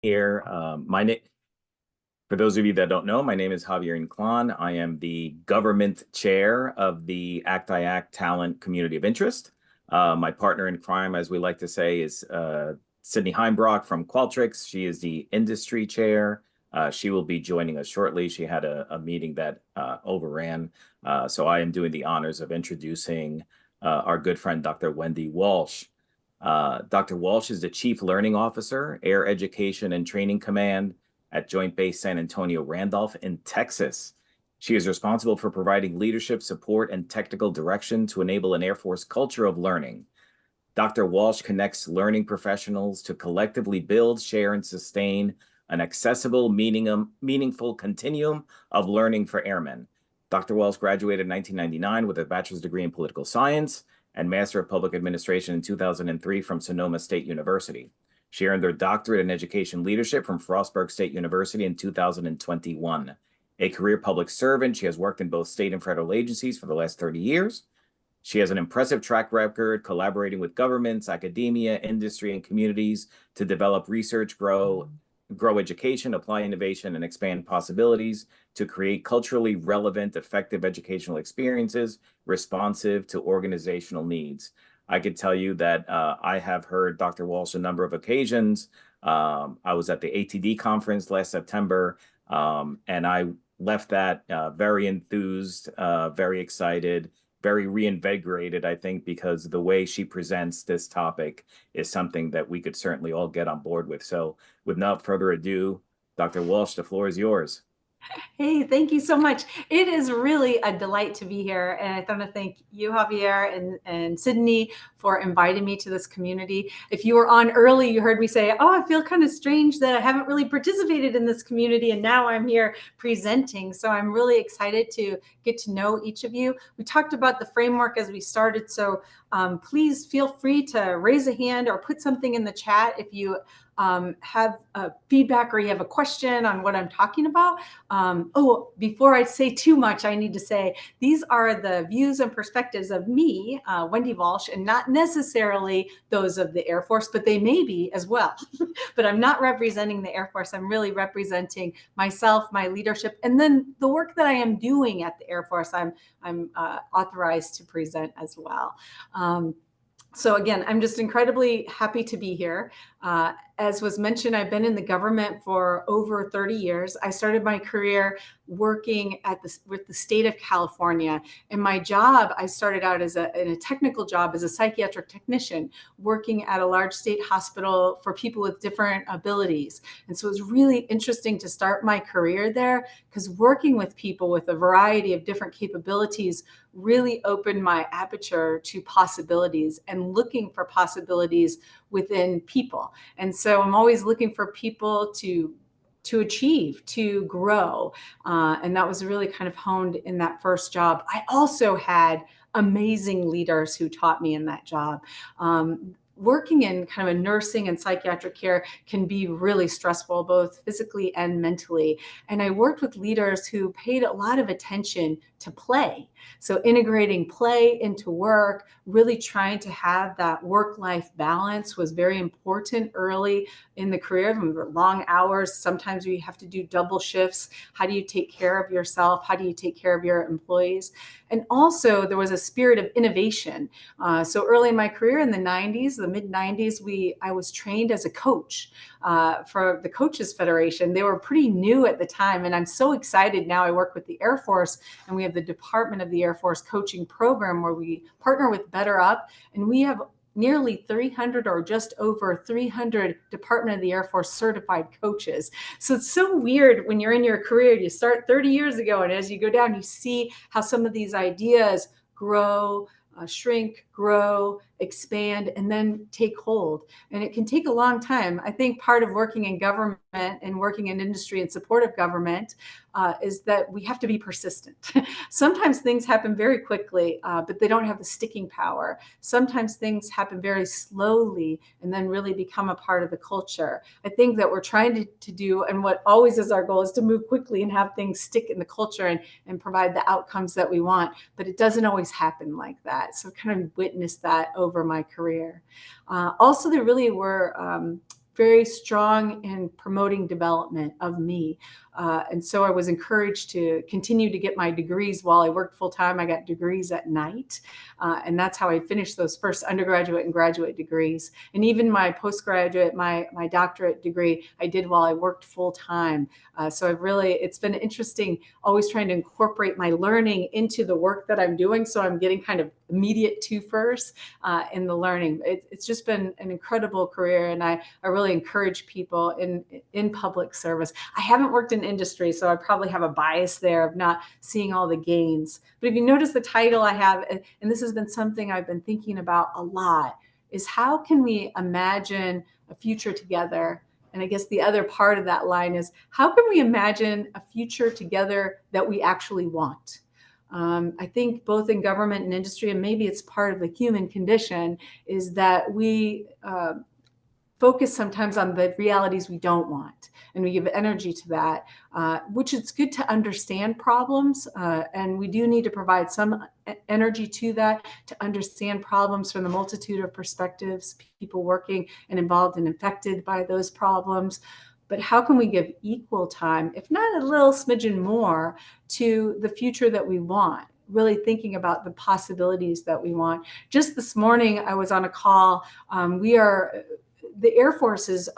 here. For those of you that don't know, my name is Javier Inclán. I am the government chair of the ACT-IAC Talent Community of Interest. My partner in crime, as we like to say, is Sydney Heimbrock from Qualtrics. She is the industry chair. She will be joining us shortly. She had a meeting that overran. So I am doing the honors of introducing our good friend, Dr. Wendy Walsh. Dr. Walsh is the Chief Learning Officer, Air Education and Training Command at Joint Base San Antonio Randolph in Texas. She is responsible for providing leadership, support, and technical direction to enable an Air Force culture of learning. Dr. Walsh connects learning professionals to collectively build, share, and sustain an accessible, meaningful continuum of learning for airmen. Dr. Walsh graduated in 1999 with a bachelor's degree in political science and Master of Public Administration in 2003 from Sonoma State University. She earned her doctorate in education leadership from Frostburg State University in 2021. A career public servant, she has worked in both state and federal agencies for the last 30 years. She has an impressive track record collaborating with governments, academia, industry, and communities to develop research, grow education, apply innovation, and expand possibilities to create culturally relevant, effective educational experiences responsive to organizational needs. I could tell you that I have heard Dr. Walsh a number of occasions. I was at the AT-D conference last September, and I left that very enthused, very excited, very reinvigorated, I think, because the way she presents this topic is something that we could certainly all get on board with. So without further ado, Dr. Walsh, the floor is yours. Hey, thank you so much. It is really a delight to be here. And I want to thank you, Javier, and Sydney for inviting me to this community. If you were on early, you heard me say, oh, I feel kind of strange that I haven't really participated in this community. And now I'm here presenting. So I'm really excited to get to know each of you. We talked about the framework as we started. So please feel free to raise a hand or put something in the chat if you have feedback or you have a question on what I'm talking about. Before I say too much, I need to say these are the views and perspectives of me, Wendy Walsh, and not necessarily those of the Air Force, but they may be as well. But I'm not representing the Air Force. I'm really representing myself, my leadership, and then the work that I am doing at the Air Force. I'm authorized to present as well. So again, I'm just incredibly happy to be here. As was mentioned, I've been in the government for over 30 years. I started my career working with the state of California. In my job, I started out in a technical job as a psychiatric technician, working at a large state hospital for people with different abilities. And so it was really interesting to start my career there because working with people with a variety of different capabilities really opened my aperture to possibilities and looking for possibilities within people. And so I'm always looking for people to achieve, to grow. And that was really kind of honed in that first job. I also had amazing leaders who taught me in that job. Working in kind of a nursing and psychiatric care can be really stressful, both physically and mentally. And I worked with leaders who paid a lot of attention to play. So integrating play into work, really trying to have that work-life balance was very important early in the career. Long hours, sometimes we have to do double shifts. How do you take care of yourself? How do you take care of your employees? And also there was a spirit of innovation. So early in my career in the 90s, the mid 90s, I was trained as a coach for the Coaches Federation. They were pretty new at the time. And I'm so excited now. I work with the Air Force and we have the Department of the Air Force coaching program where we partner with Better Up. And we have nearly 300 or just over 300 Department of the Air Force certified coaches. So it's so weird when you're in your career, you start 30 years ago, and as you go down, you see how some of these ideas grow, shrink, grow, expand, and then take hold. And it can take a long time. I think part of working in government and working in industry and support of government is that we have to be persistent. Sometimes things happen very quickly, but they don't have the sticking power. Sometimes things happen very slowly and then really become a part of the culture. I think that we're trying to do, and what always is our goal, is to move quickly and have things stick in the culture and provide the outcomes that we want. But it doesn't always happen like that. So I've kind of witnessed that over my career. Also, there really were very strong in promoting development of me. And so I was encouraged to continue to get my degrees while I worked full time. I got degrees at night. And that's how I finished those first undergraduate and graduate degrees. And even my postgraduate, my doctorate degree, I did while I worked full time. So it's been interesting always trying to incorporate my learning into the work that I'm doing. So I'm getting kind of immediate twofers in the learning. It's just been an incredible career. And I really encourage people in public service. I haven't worked in industry, so I probably have a bias there of not seeing all the gains. But if you notice the title I have, and this has been something I've been thinking about a lot, is how can we imagine a future together? And I guess the other part of that line is, how can we imagine a future together that we actually want? I think both in government and industry, and maybe it's part of the human condition, is that we focus sometimes on the realities we don't want, and we give energy to that, which it's good to understand problems, and we do need to provide some energy to that, to understand problems from the multitude of perspectives, people working and involved and affected by those problems. But how can we give equal time, if not a little smidgen more, to the future that we want? Really thinking about the possibilities that we want. Just this morning, I was on a call. The Air Force is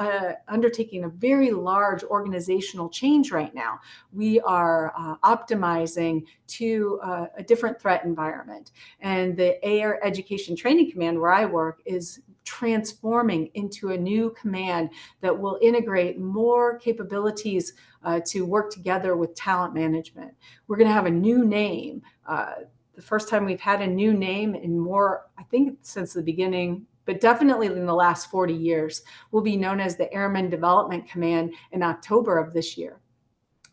undertaking a very large organizational change right now. We are optimizing to a different threat environment. And the Air Education Training Command, where I work, is transforming into a new command that will integrate more capabilities to work together with talent management. We're going to have a new name. The first time we've had a new name in more, I think, since the beginning, but definitely in the last 40 years, will be known as the Airmen Development Command in October of this year.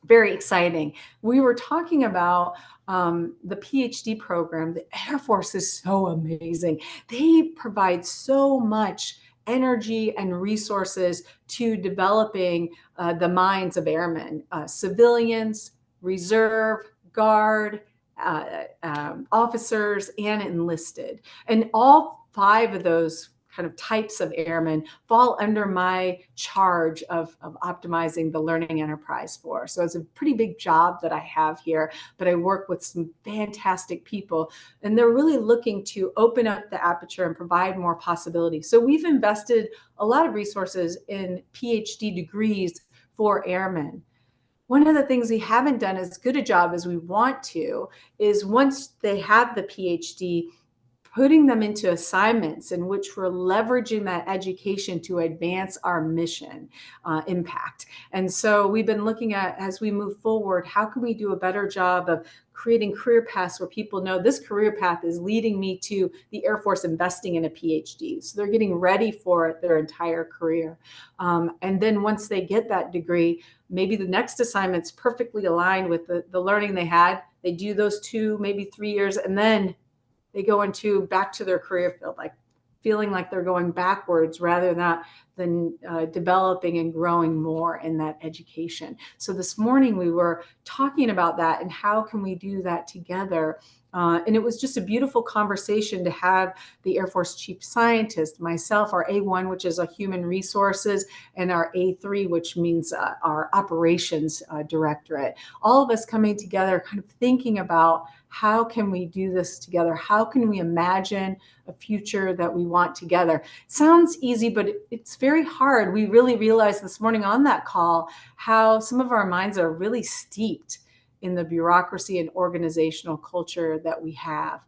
Very exciting. We were talking about the PhD program. The Air Force is so amazing. They provide so much energy and resources to developing the minds of airmen, civilians, reserve, guard, officers, and enlisted. And all 5 of those kind of types of airmen fall under my charge of optimizing the learning enterprise for. So it's a pretty big job that I have here, but I work with some fantastic people, and they're really looking to open up the aperture and provide more possibilities. So we've invested a lot of resources in PhD degrees for airmen. One of the things we haven't done as good a job as we want to is, once they have the PhD, putting them into assignments in which we're leveraging that education to advance our mission impact. And so we've been looking at, as we move forward, how can we do a better job of creating career paths where people know this career path is leading me to the Air Force investing in a PhD. So they're getting ready for it their entire career. And then once they get that degree, maybe the next assignment's perfectly aligned with the learning they had. They do those 2, maybe 3 years, and then they go back to their career field, like feeling like they're going backwards rather than developing and growing more in that education. So this morning we were talking about that and how can we do that together. And it was just a beautiful conversation to have the Air Force Chief Scientist, myself, our A1, which is a human resources, and our A3, which means our operations directorate. All of us coming together, kind of thinking about how can we do this together? How can we imagine a future that we want together? It sounds easy, but it's very hard. We really realized this morning on that call how some of our minds are really steeped in the bureaucracy and organizational culture that we have.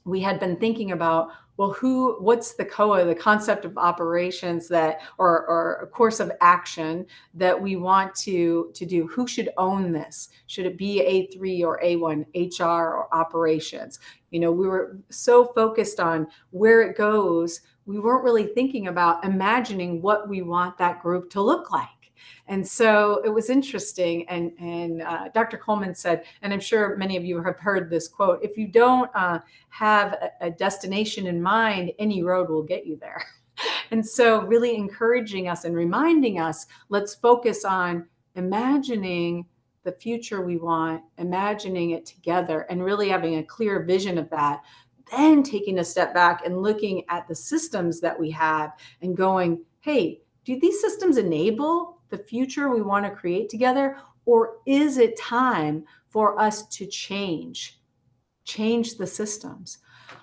We had been thinking about, well, what's the COA, the concept of operations or a course of action that we want to do? Who should own this? Should it be A3 or A1, HR or operations? We were so focused on where it goes, we weren't really thinking about imagining what we want that group to look like. And so it was interesting. And Dr. Coleman said, and I'm sure many of you have heard this quote, if you don't have a destination in mind, any road will get you there. And so really encouraging us and reminding us, let's focus on imagining the future we want, imagining it together, and really having a clear vision of that. Then taking a step back and looking at the systems that we have and going, hey, do these systems enable the future we want to create together? Or is it time for us to change the systems?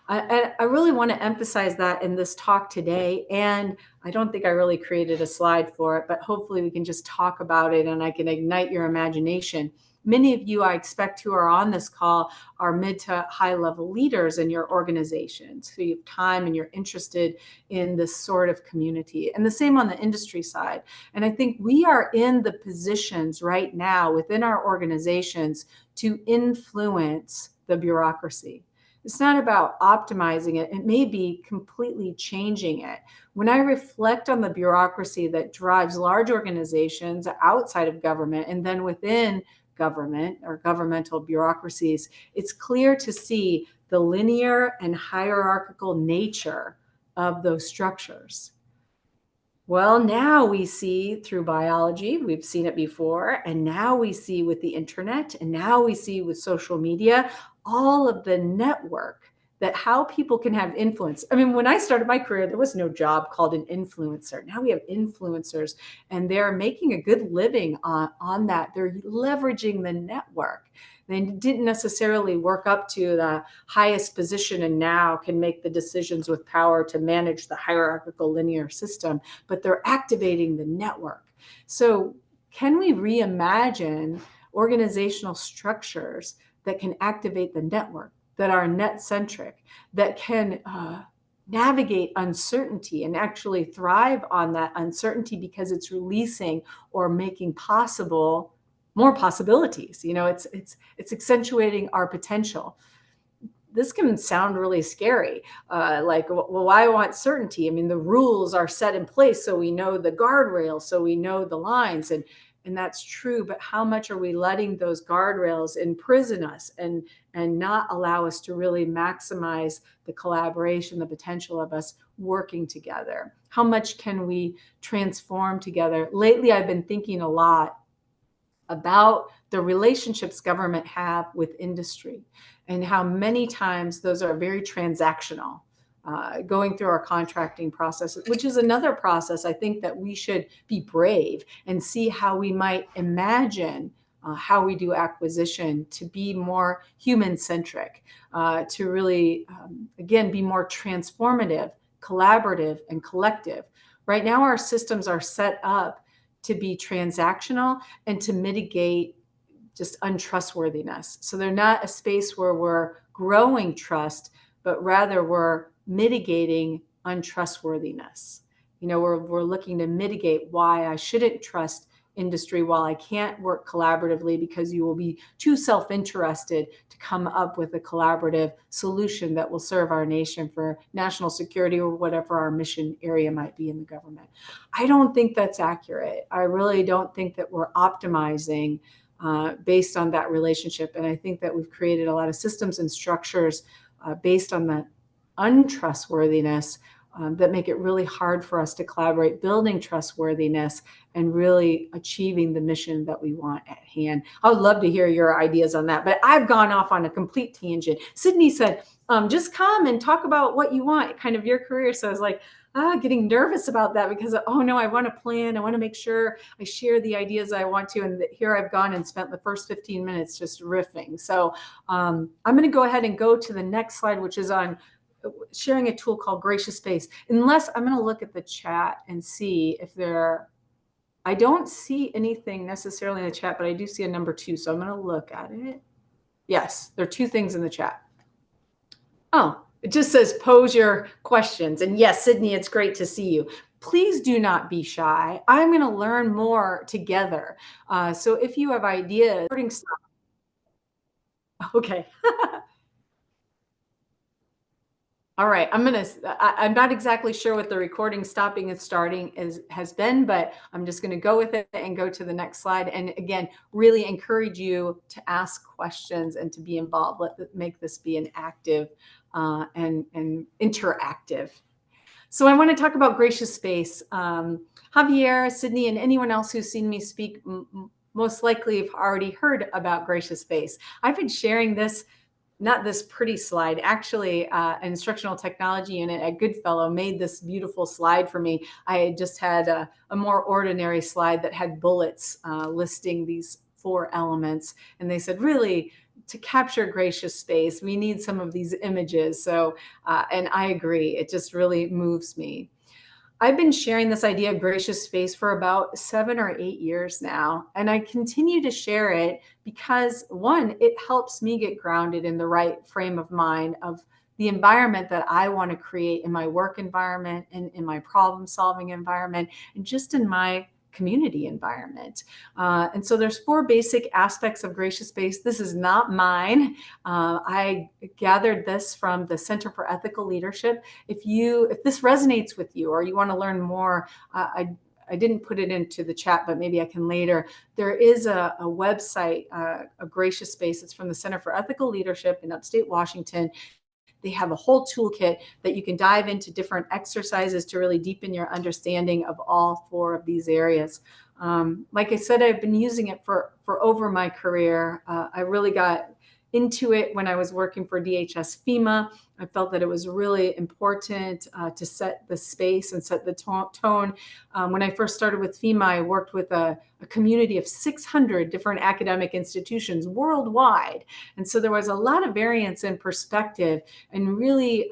I really want to emphasize that in this talk today. And I don't think I really created a slide for it, but hopefully we can just talk about it and I can ignite your imagination. Many of you, I expect, who are on this call are mid to high level leaders in your organizations who you have time and you're interested in this sort of community. And the same on the industry side. And I think we are in the positions right now within our organizations to influence the bureaucracy. It's not about optimizing it. It may be completely changing it. When I reflect on the bureaucracy that drives large organizations outside of government and then within government or governmental bureaucracies, it's clear to see the linear and hierarchical nature of those structures. Well, now we see through biology, we've seen it before, and now we see with the internet, and now we see with social media, all of the network that how people can have influence. I mean, when I started my career, there was no job called an influencer. Now we have influencers, and they're making a good living on that. They're leveraging the network. They didn't necessarily work up to the highest position and now can make the decisions with power to manage the hierarchical linear system, but they're activating the network. So can we reimagine organizational structures that can activate the network, that are net-centric, that can navigate uncertainty and actually thrive on that uncertainty because it's releasing or making possible more possibilities. You know, it's accentuating our potential. This can sound really scary. Like, well, why want certainty? I mean, the rules are set in place so we know the guardrails, so we know the lines, and that's true. But how much are we letting those guardrails imprison us and not allow us to really maximize the collaboration, the potential of us working together? How much can we transform together? Lately, I've been thinking a lot about the relationships government have with industry and how many times those are very transactional, going through our contracting process, which is another process I think that we should be brave and see how we might imagine how we do acquisition to be more human-centric, to really, again, be more transformative, collaborative, and collective. Right now, our systems are set up to be transactional and to mitigate just untrustworthiness. So they're not a space where we're growing trust, but rather we're mitigating untrustworthiness. You know, we're looking to mitigate why I shouldn't trust industry while I can't work collaboratively because you will be too self-interested to come up with a collaborative solution that will serve our nation for national security or whatever our mission area might be in the government. I don't think that's accurate. I really don't think that we're optimizing based on that relationship. And I think that we've created a lot of systems and structures based on that untrustworthiness that make it really hard for us to collaborate, building trustworthiness and really achieving the mission that we want at hand. I would love to hear your ideas on that, but I've gone off on a complete tangent. Sydney said, just come and talk about what you want, kind of your career. So I was like, getting nervous about that because, oh no, I want to plan. I want to make sure I share the ideas I want to. And here I've gone and spent the first 15 minutes just riffing. So I'm going to go ahead and go to the next slide, which is on sharing a tool called Gracious Space. Unless I'm going to look at the chat and see if I don't see anything necessarily in the chat, but I do see a number 2. So I'm going to look at it. Yes, there are 2 things in the chat. Oh, it just says pose your questions. And yes, Sydney, it's great to see you. Please do not be shy. I'm going to learn more together. So if you have ideas, okay. All right, I'm not exactly sure what the recording stopping and starting has been, but I'm just going to go with it and go to the next slide. And again, really encourage you to ask questions and to be involved. Make this be an active and interactive. So I want to talk about Gracious Space. Javier, Sydney, and anyone else who's seen me speak most likely have already heard about Gracious Space. I've been sharing this not this pretty slide. Actually, an instructional technology unit at Goodfellow made this beautiful slide for me. I had just had a more ordinary slide that had bullets listing these 4 elements. And they said, really, to capture gracious space, we need some of these images. So, and I agree, it just really moves me. I've been sharing this idea of gracious space for about 7 or 8 years now, and I continue to share it because, one, it helps me get grounded in the right frame of mind of the environment that I want to create in my work environment and in my problem solving environment and just in my community environment. And so there's 4 basic aspects of gracious space. This is not mine. I gathered this from the Center for Ethical Leadership. If this resonates with you or you want to learn more, I didn't put it into the chat, but maybe I can later. There is a website, a gracious space. It's from the Center for Ethical Leadership in upstate Washington. They have a whole toolkit that you can dive into different exercises to really deepen your understanding of all 4 of these areas. Like I said, I've been using it for over my career. I really got into it when I was working for DHS FEMA. I felt that it was really important to set the space and set the tone. When I first started with FEMA, I worked with a community of 600 different academic institutions worldwide. And so there was a lot of variance in perspective and really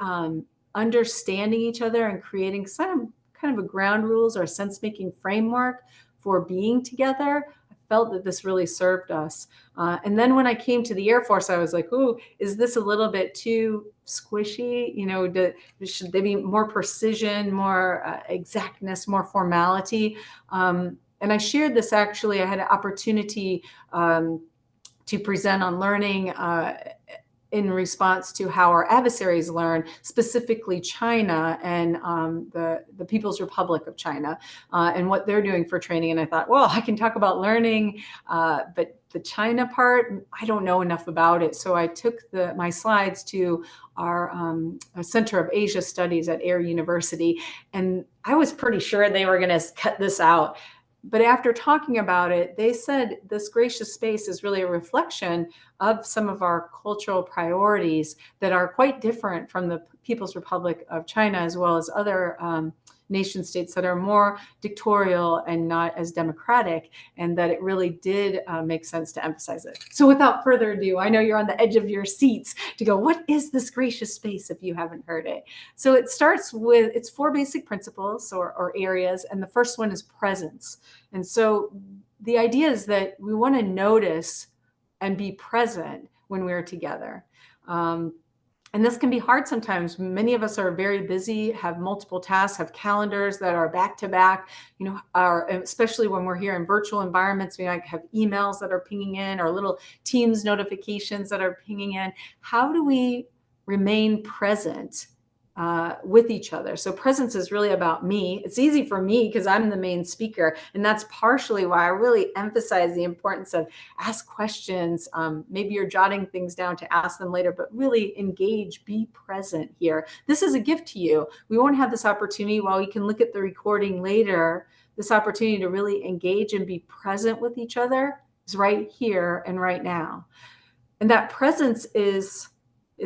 understanding each other and creating some kind of a ground rules or sense-making framework for being together. I felt that this really served us. And then when I came to the Air Force, I was like, ooh, is this a little bit too squishy? Should they be more precision, more exactness, more formality? And I shared this, actually, I had an opportunity to present on learning in response to how our adversaries learn, specifically China and the People's Republic of China and what they're doing for training. And I thought, well, I can talk about learning, but the China part, I don't know enough about it. So I took my slides to our Center of Asia Studies at Air University, and I was pretty sure they were going to cut this out. But after talking about it, they said this gracious space is really a reflection of some of our cultural priorities that are quite different from the People's Republic of China, as well as other nation states that are more dictatorial and not as democratic, and that it really did make sense to emphasize it. So without further ado, I know you're on the edge of your seats to go, what is this gracious space, if you haven't heard it? So it starts with, it's 4 basic principles or areas, and the first one is presence. And so the idea is that we want to notice and be present when we're together. And this can be hard sometimes. Many of us are very busy, have multiple tasks, have calendars that are back to back, especially when we're here in virtual environments, we might have emails that are pinging in or little Teams notifications that are pinging in. How do we remain present with each other? So presence is really about me. It's easy for me because I'm the main speaker. And that's partially why I really emphasize the importance of ask questions. Maybe you're jotting things down to ask them later, but really engage, be present here. This is a gift to you. We won't have this opportunity while we can look at the recording later. This opportunity to really engage and be present with each other is right here and right now. And that presence is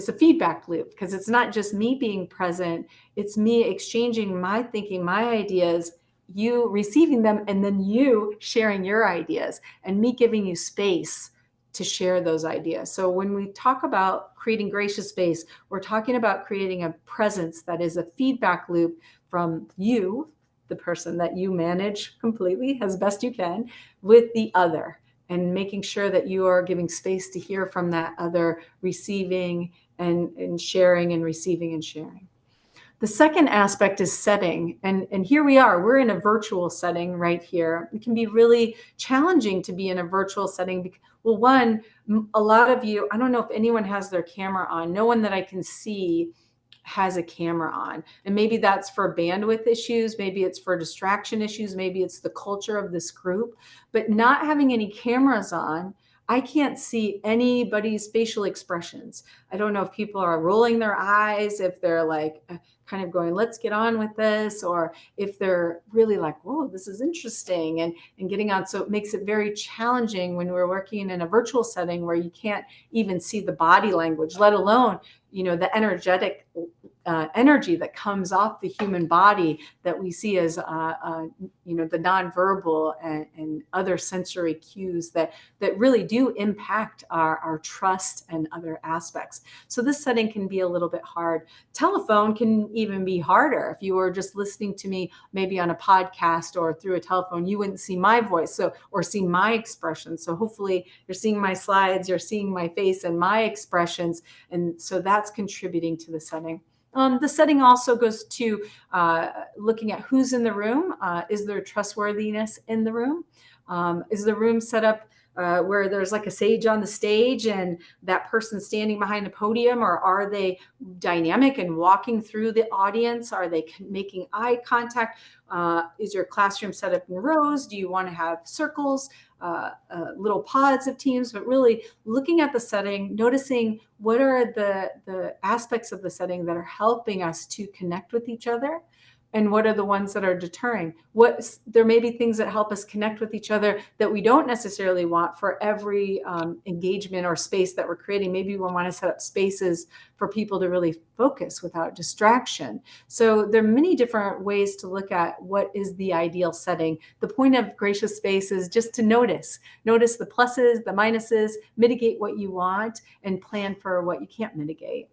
a feedback loop, because it's not just me being present, it's me exchanging my thinking, my ideas, you receiving them, and then you sharing your ideas, and me giving you space to share those ideas. So when we talk about creating gracious space, we're talking about creating a presence that is a feedback loop from you, the person that you manage completely as best you can, with the other, and making sure that you are giving space to hear from that other, receiving and sharing and receiving and sharing. The second aspect is setting. And here we are, we're in a virtual setting right here. It can be really challenging to be in a virtual setting. Well, one, a lot of you, I don't know if anyone has their camera on. No one that I can see has a camera on. And maybe that's for bandwidth issues. Maybe it's for distraction issues. Maybe it's the culture of this group. But not having any cameras on I can't see anybody's facial expressions. I don't know if people are rolling their eyes, if they're like kind of going, let's get on with this, or if they're really like, whoa, this is interesting, and getting on. So it makes it very challenging when we're working in a virtual setting where you can't even see the body language, let alone, the energetic energy that comes off the human body that we see as, the nonverbal and other sensory cues that really do impact our trust and other aspects. So this setting can be a little bit hard. Telephone can even be harder. If you were just listening to me maybe on a podcast or through a telephone, you wouldn't see my voice or see my expression. So hopefully you're seeing my slides, you're seeing my face and my expressions. And so that's contributing to the setting. The setting also goes to looking at who's in the room. Is there trustworthiness in the room? Is the room set up where there's like a sage on the stage and that person standing behind the podium, or are they dynamic and walking through the audience? Are they making eye contact? Is your classroom set up in rows? Do you want to have circles, little pods of teams? But really looking at the setting, noticing what are the aspects of the setting that are helping us to connect with each other, and what are the ones that are deterring. There may be things that help us connect with each other that we don't necessarily want for every engagement or space that we're creating. Maybe we want to set up spaces for people to really focus without distraction. So there are many different ways to look at what is the ideal setting. The point of gracious space is just to notice the pluses, the minuses, mitigate what you want, and plan for what you can't mitigate.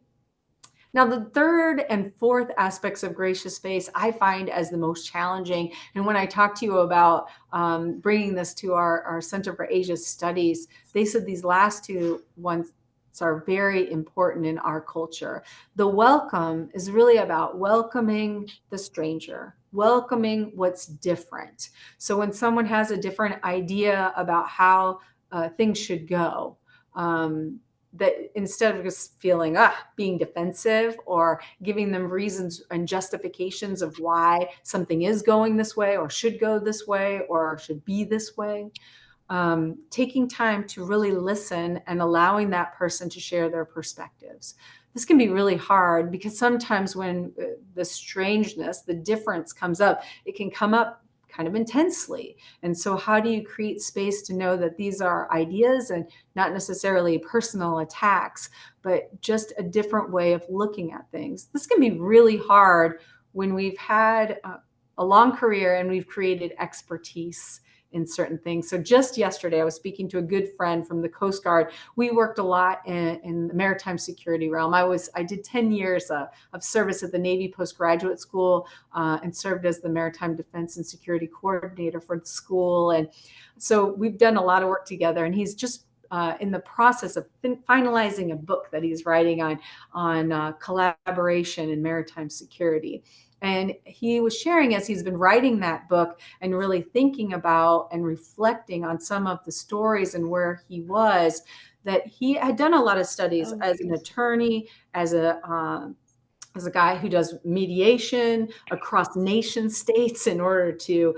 Now, the third and fourth aspects of gracious space I find as the most challenging. And when I talked to you about bringing this to our Center for Asia Studies, they said these last two ones are very important in our culture. The welcome is really about welcoming the stranger, welcoming what's different. So when someone has a different idea about how things should go, that instead of just feeling being defensive or giving them reasons and justifications of why something is going this way or should go this way or should be this way, taking time to really listen and allowing that person to share their perspectives. This can be really hard because sometimes when the strangeness, the difference comes up, it can come up kind of intensely. And so how do you create space to know that these are ideas and not necessarily personal attacks, but just a different way of looking at things? This can be really hard when we've had a long career and we've created expertise in certain things. So just yesterday, I was speaking to a good friend from the Coast Guard. We worked a lot in the maritime security realm. I did 10 years of service at the Navy postgraduate school and served as the Maritime Defense and Security Coordinator for the school. And so we've done a lot of work together, and he's just in the process of finalizing a book that he's writing on collaboration in maritime security. And he was sharing as he's been writing that book and really thinking about and reflecting on some of the stories and where he was, that he had done a lot of studies as an attorney, as a guy who does mediation across nation states in order to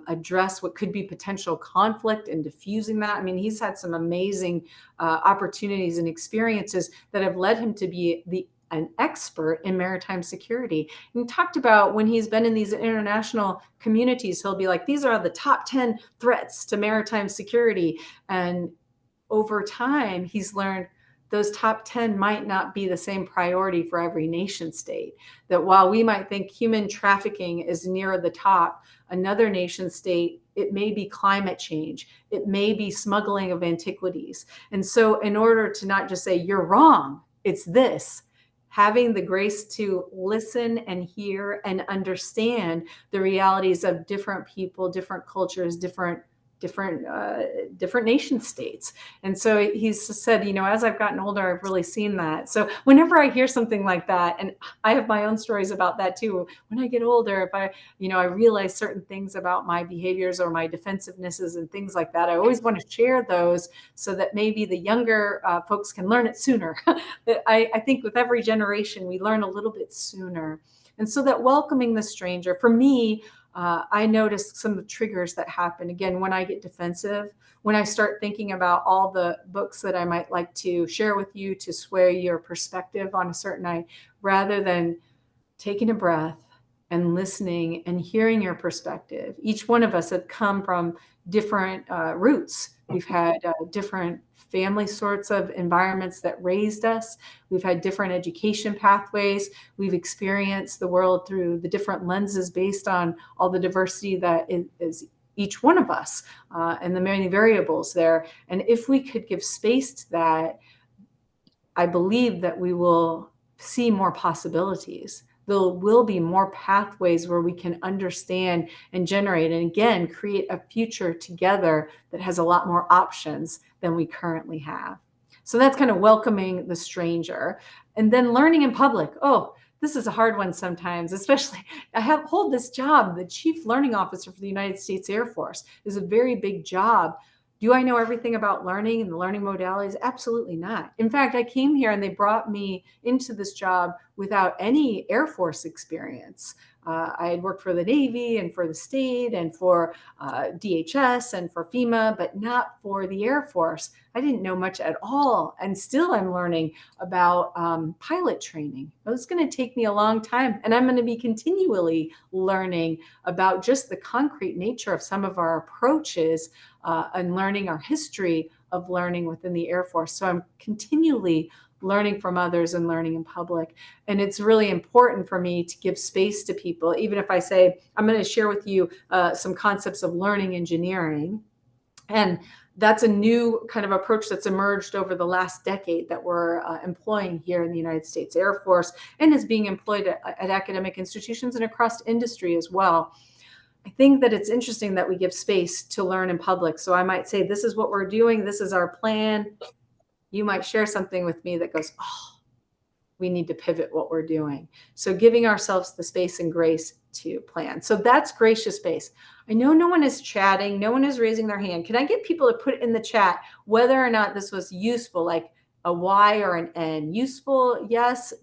address what could be potential conflict and diffusing that. I mean, he's had some amazing opportunities and experiences that have led him to be an expert in maritime security. And he talked about when he's been in these international communities, he'll be like, these are the top 10 threats to maritime security. And over time, he's learned those top 10 might not be the same priority for every nation state. That while we might think human trafficking is near the top, another nation state, it may be climate change. It may be smuggling of antiquities. And so in order to not just say, you're wrong, it's this, having the grace to listen and hear and understand the realities of different people, different cultures, different nation states. And so he's said, as I've gotten older, I've really seen that. So whenever I hear something like that, and I have my own stories about that too, when I get older, if I realize certain things about my behaviors or my defensivenesses and things like that, I always want to share those so that maybe the younger folks can learn it sooner. I think with every generation, we learn a little bit sooner. And so that welcoming the stranger, for me, I notice some of the triggers that happen. Again, when I get defensive, when I start thinking about all the books that I might like to share with you to sway your perspective on a certain night, rather than taking a breath and listening and hearing your perspective. Each one of us have come from different roots. We've had different family sorts of environments that raised us. We've had different education pathways. We've experienced the world through the different lenses based on all the diversity that is each one of us and the many variables there. And if we could give space to that, I believe that we will see more possibilities. There will be more pathways where we can understand and generate, and again, create a future together that has a lot more options than we currently have. So that's kind of welcoming the stranger. And then learning in public. Oh, this is a hard one sometimes, especially hold this job. The Chief Learning Officer for the United States Air Force is a very big job. Do I know everything about learning and the learning modalities? Absolutely not. In fact, I came here and they brought me into this job without any Air Force experience. I had worked for the Navy and for the state and for DHS and for FEMA, but not for the Air Force. I didn't know much at all. And still I'm learning about pilot training. It's going to take me a long time. And I'm going to be continually learning about just the concrete nature of some of our approaches and learning our history of learning within the Air Force. So I'm continually learning from others and learning in public. And it's really important for me to give space to people, even if I say, I'm going to share with you some concepts of learning engineering. And that's a new kind of approach that's emerged over the last decade that we're employing here in the United States Air Force and is being employed at academic institutions and across industry as well. I think that it's interesting that we give space to learn in public. So I might say, this is what we're doing. This is our plan. You might share something with me that goes, oh, we need to pivot what we're doing. So giving ourselves the space and grace to plan. So that's gracious space. I know no one is chatting. No one is raising their hand. Can I get people to put in the chat whether or not this was useful, like a Y or an N? Useful, yes.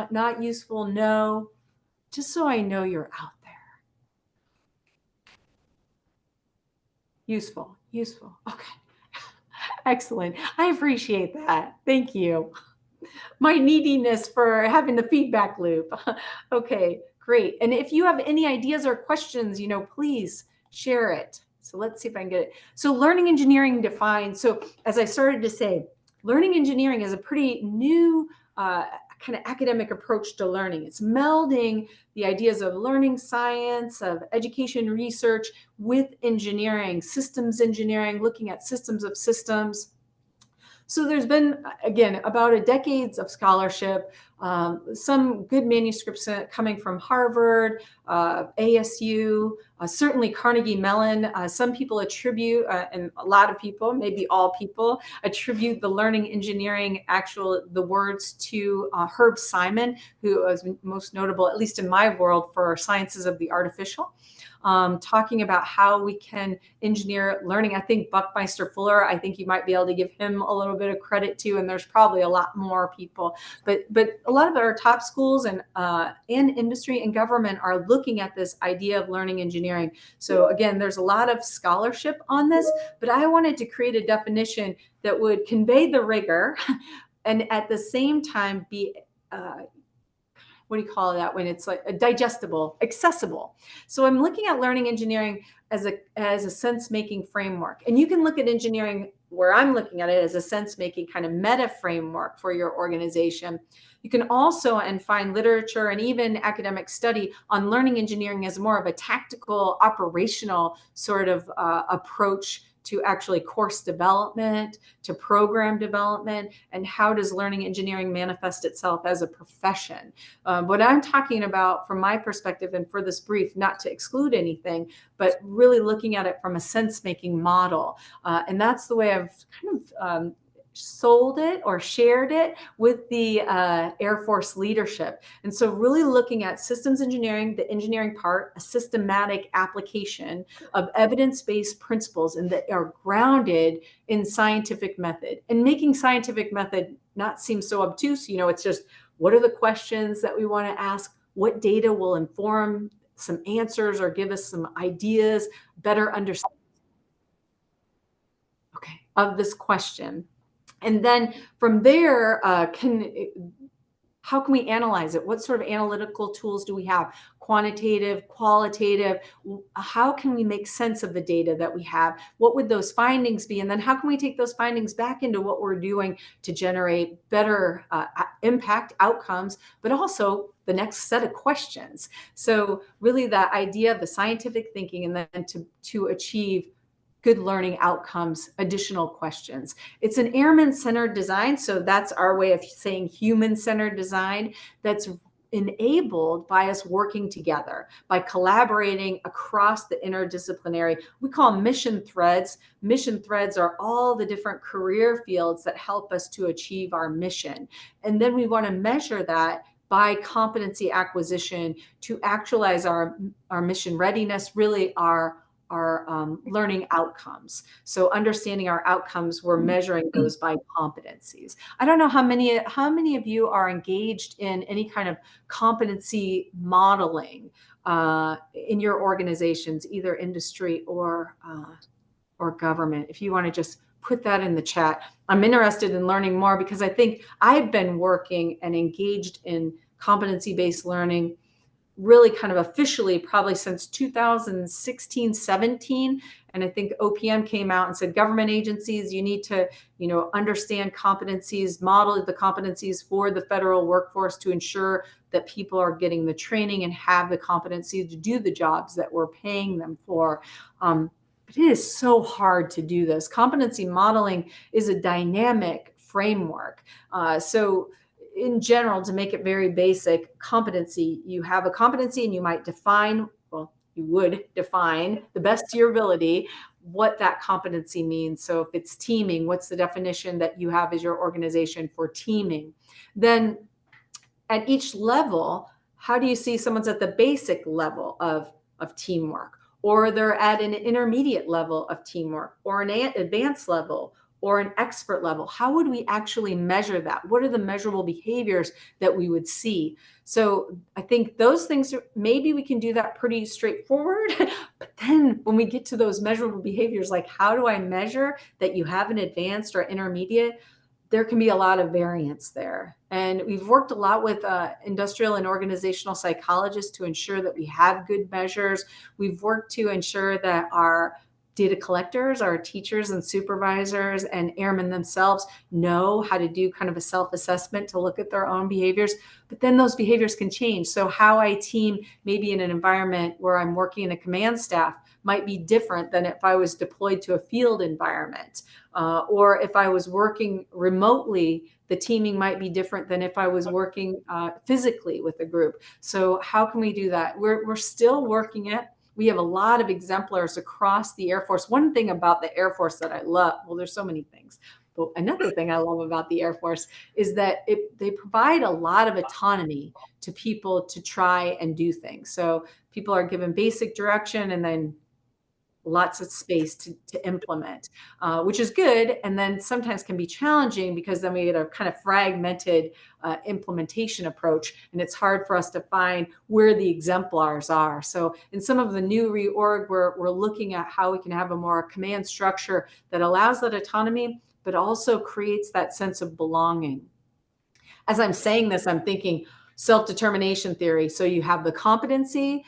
Not useful, no. Just so I know you're out there. Useful, useful. Okay. Excellent. I appreciate that. Thank you. My neediness for having the feedback loop. Okay, great. And if you have any ideas or questions, please share it. So let's see if I can get it. So learning engineering defined. So as I started to say, learning engineering is a pretty new kind of academic approach to learning. It's melding the ideas of learning science, of education research with engineering, systems engineering, looking at systems of systems. So there's been, again, about a decades of scholarship, some good manuscripts coming from Harvard, ASU, certainly Carnegie Mellon. Some people attribute, and a lot of people, maybe all people, attribute the learning engineering, the words to Herb Simon, who was most notable, at least in my world, for Sciences of the Artificial. Talking about how we can engineer learning. I think Buckminster Fuller, I think you might be able to give him a little bit of credit too, and there's probably a lot more people. But a lot of our top schools and industry and government are looking at this idea of learning engineering. So again, there's a lot of scholarship on this, but I wanted to create a definition that would convey the rigor and at the same time be what do you call that when it's like a digestible, accessible. So I'm looking at learning engineering as a sense-making framework. And you can look at engineering where I'm looking at it as a sense-making kind of meta framework for your organization. You can also find literature and even academic study on learning engineering as more of a tactical, operational sort of approach to actually course development, to program development, and how does learning engineering manifest itself as a profession. What I'm talking about from my perspective and for this brief, not to exclude anything, but really looking at it from a sense-making model. And that's the way I've kind of sold it or shared it with the Air Force leadership. And so really looking at systems engineering, the engineering part, a systematic application of evidence-based principles and that are grounded in scientific method and making scientific method not seem so obtuse. It's just, what are the questions that we want to ask? What data will inform some answers or give us some ideas, better understanding of this question. And then from there, how can we analyze it? What sort of analytical tools do we have? Quantitative, qualitative? How can we make sense of the data that we have? What would those findings be? And then how can we take those findings back into what we're doing to generate better impact outcomes, but also the next set of questions? So really that idea of the scientific thinking, and then to achieve good learning outcomes, additional questions. It's an airman-centered design, so that's our way of saying human-centered design, that's enabled by us working together, by collaborating across the interdisciplinary. We call them mission threads. Mission threads are all the different career fields that help us to achieve our mission. And then we want to measure that by competency acquisition to actualize our mission readiness, really our learning outcomes. So understanding our outcomes, we're measuring those by competencies. I don't know how many of you are engaged in any kind of competency modeling in your organizations, either industry or government. If you want to just put that in the chat. I'm interested in learning more because I think I've been working and engaged in competency-based learning really kind of officially probably since 2016, 17. And I think OPM came out and said, government agencies, you need to, understand competencies, model the competencies for the federal workforce to ensure that people are getting the training and have the competency to do the jobs that we're paying them for. But it is so hard to do this. Competency modeling is a dynamic framework. So in general, to make it very basic, competency, you have a competency and you might define, well, you would define the best to your ability what that competency means. So if it's teaming, what's the definition that you have as your organization for teaming? Then at each level, how do you see someone's at the basic level of teamwork, or they're at an intermediate level of teamwork, or an advanced level, or an expert level? How would we actually measure that? What are the measurable behaviors that we would see? So I think those things, maybe we can do that pretty straightforward. But then when we get to those measurable behaviors, like how do I measure that you have an advanced or intermediate? There can be a lot of variance there. And we've worked a lot with industrial and organizational psychologists to ensure that we have good measures. We've worked to ensure that our data collectors, our teachers and supervisors and airmen themselves know how to do kind of a self-assessment to look at their own behaviors, but then those behaviors can change. So how I team maybe in an environment where I'm working in a command staff might be different than if I was deployed to a field environment. Or if I was working remotely, the teaming might be different than if I was working physically with a group. So how can we do that? We're still working it. We have a lot of exemplars across the Air Force. One thing about the Air Force that I love, well, there's so many things, but another thing I love about the Air Force is that they provide a lot of autonomy to people to try and do things. So people are given basic direction and then lots of space to implement, which is good. And then sometimes can be challenging because then we get a kind of fragmented implementation approach. And it's hard for us to find where the exemplars are. So in some of the new reorg, we're looking at how we can have a more command structure that allows that autonomy, but also creates that sense of belonging. As I'm saying this, I'm thinking self-determination theory. So you have the competency,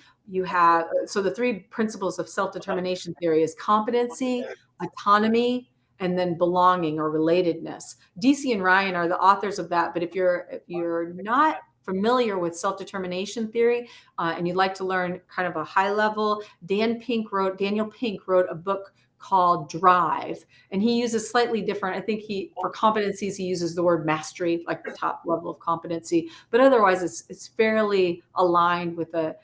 so the three principles of self-determination theory is competency, autonomy, and then belonging or relatedness. DC and Ryan are the authors of that. But if you're not familiar with self-determination theory and you'd like to learn kind of a high level, Daniel Pink wrote a book called Drive, and he uses slightly different. I think for competencies he uses the word mastery, like the top level of competency, but otherwise it's fairly aligned with the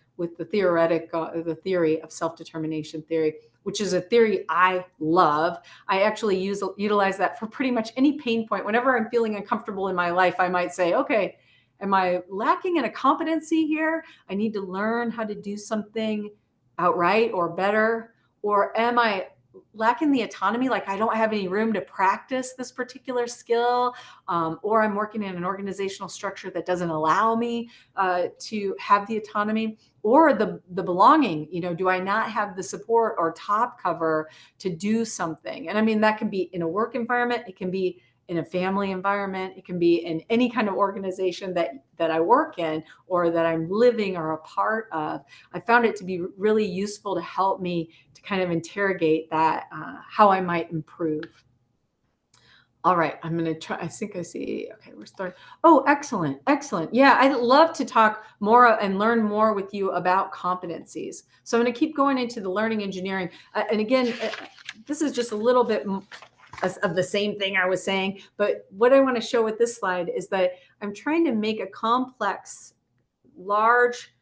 theory of self-determination theory, which is a theory I love. I actually utilize that for pretty much any pain point. Whenever I'm feeling uncomfortable in my life, I might say, okay, am I lacking in a competency here? I need to learn how to do something outright or better. Or am I lacking the autonomy, like I don't have any room to practice this particular skill, or I'm working in an organizational structure that doesn't allow me to have the autonomy, or the belonging, do I not have the support or top cover to do something? And I mean, that can be in a work environment, it can be in a family environment, it can be in any kind of organization that I work in or that I'm living or a part of. I found it to be really useful to help me to kind of interrogate that, how I might improve. All right, I'm going to try. I think I see. Okay, we're starting. Oh, excellent. Excellent. Yeah, I'd love to talk more and learn more with you about competencies. So I'm going to keep going into the learning engineering. And again, this is just a little bit of the same thing I was saying. But what I want to show with this slide is that I'm trying to make a complex, large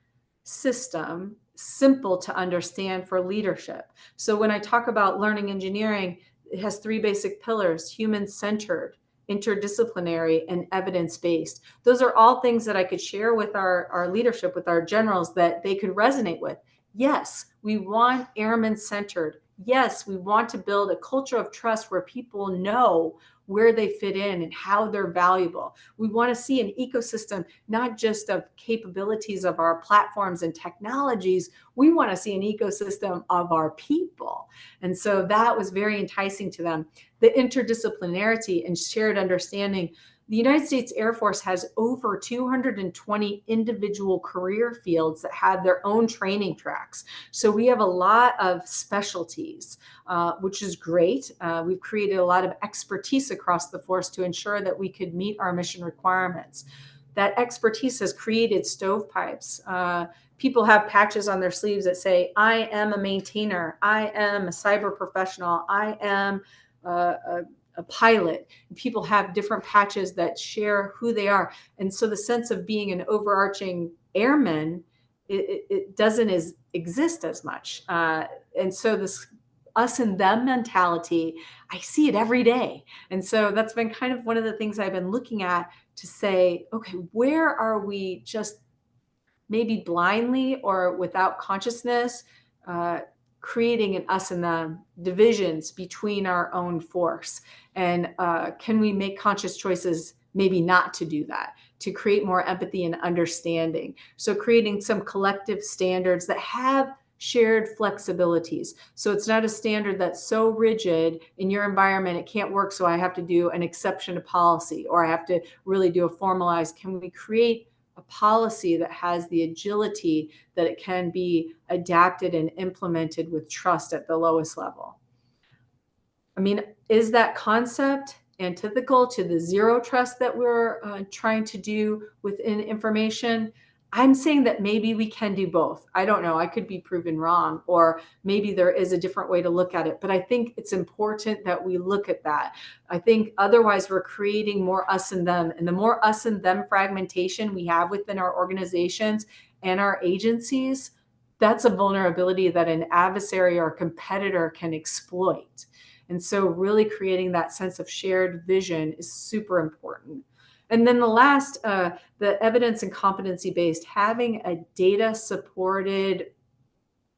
system simple to understand for leadership. So when I talk about learning engineering, it has three basic pillars: human-centered, interdisciplinary, and evidence-based. Those are all things that I could share with our leadership, with our generals, that they could resonate with. Yes, we want airman-centered. Yes, we want to build a culture of trust where people know where they fit in and how they're valuable. We want to see an ecosystem, not just of capabilities of our platforms and technologies. We want to see an ecosystem of our people. And so that was very enticing to them. The interdisciplinarity and shared understanding. The United States Air Force has over 220 individual career fields that have their own training tracks. So we have a lot of specialties, which is great. We've created a lot of expertise across the force to ensure that we could meet our mission requirements. That expertise has created stovepipes. People have patches on their sleeves that say, I am a maintainer, I am a cyber professional, I am a pilot. People have different patches that share who they are. And so the sense of being an overarching airman, it doesn't exist as much. And so this us and them mentality, I see it every day. And so that's been kind of one of the things I've been looking at to say, okay, where are we just maybe blindly or without consciousness creating an us and them divisions between our own force? And can we make conscious choices maybe not to do that, to create more empathy and understanding? So creating some collective standards that have shared flexibilities. So it's not a standard that's so rigid in your environment, it can't work, so I have to do an exception to policy, or I have to really do a formalized. Can we create a policy that has the agility that it can be adapted and implemented with trust at the lowest level? I mean, is that concept antithetical to the zero trust that we're trying to do within information? I'm saying that maybe we can do both. I don't know. I could be proven wrong, or maybe there is a different way to look at it. But I think it's important that we look at that. I think otherwise we're creating more us and them. And the more us and them fragmentation we have within our organizations and our agencies, that's a vulnerability that an adversary or competitor can exploit. And so really creating that sense of shared vision is super important. And then the last, the evidence and competency-based, having a data-supported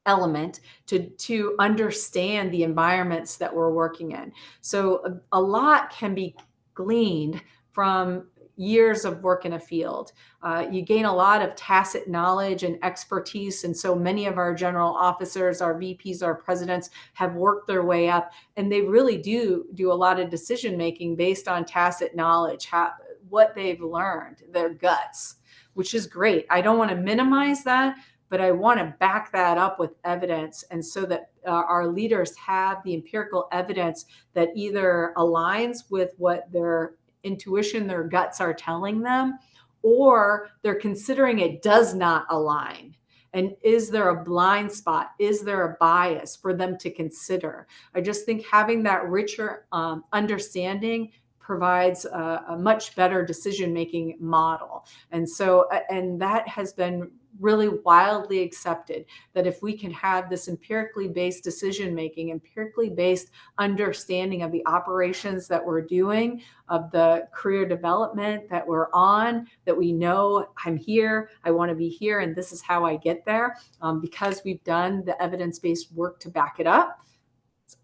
element to understand the environments that we're working in. So a lot can be gleaned from years of work in a field. You gain a lot of tacit knowledge and expertise. And so many of our general officers, our VPs, our presidents have worked their way up, and they really do a lot of decision-making based on tacit knowledge, what they've learned, their guts, which is great. I don't want to minimize that, but I want to back that up with evidence. And so that our leaders have the empirical evidence that either aligns with what their intuition, their guts are telling them, or they're considering it does not align. And is there a blind spot? Is there a bias for them to consider? I just think having that richer understanding provides a much better decision-making model. And so, and that has been really wildly accepted, that if we can have this empirically based decision-making, empirically based understanding of the operations that we're doing, of the career development that we're on, that we know I'm here, I want to be here, and this is how I get there, because we've done the evidence-based work to back it up.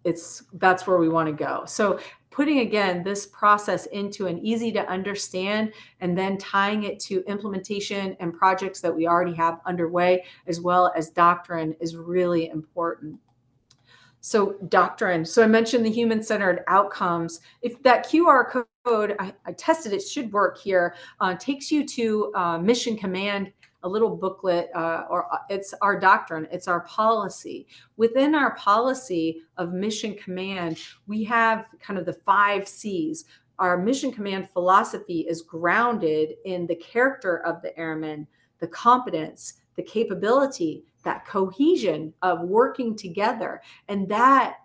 that's where we want to go. So putting, again, this process into an easy to understand and then tying it to implementation and projects that we already have underway, as well as doctrine, is really important. So doctrine. So I mentioned the human-centered outcomes. If that QR code, I tested it, should work here, takes you to Mission Command, a little booklet, it's our doctrine, it's our policy. Within our policy of Mission Command, we have kind of the 5 C's. Our Mission Command philosophy is grounded in the character of the airmen, the competence, the capability, that cohesion of working together, and that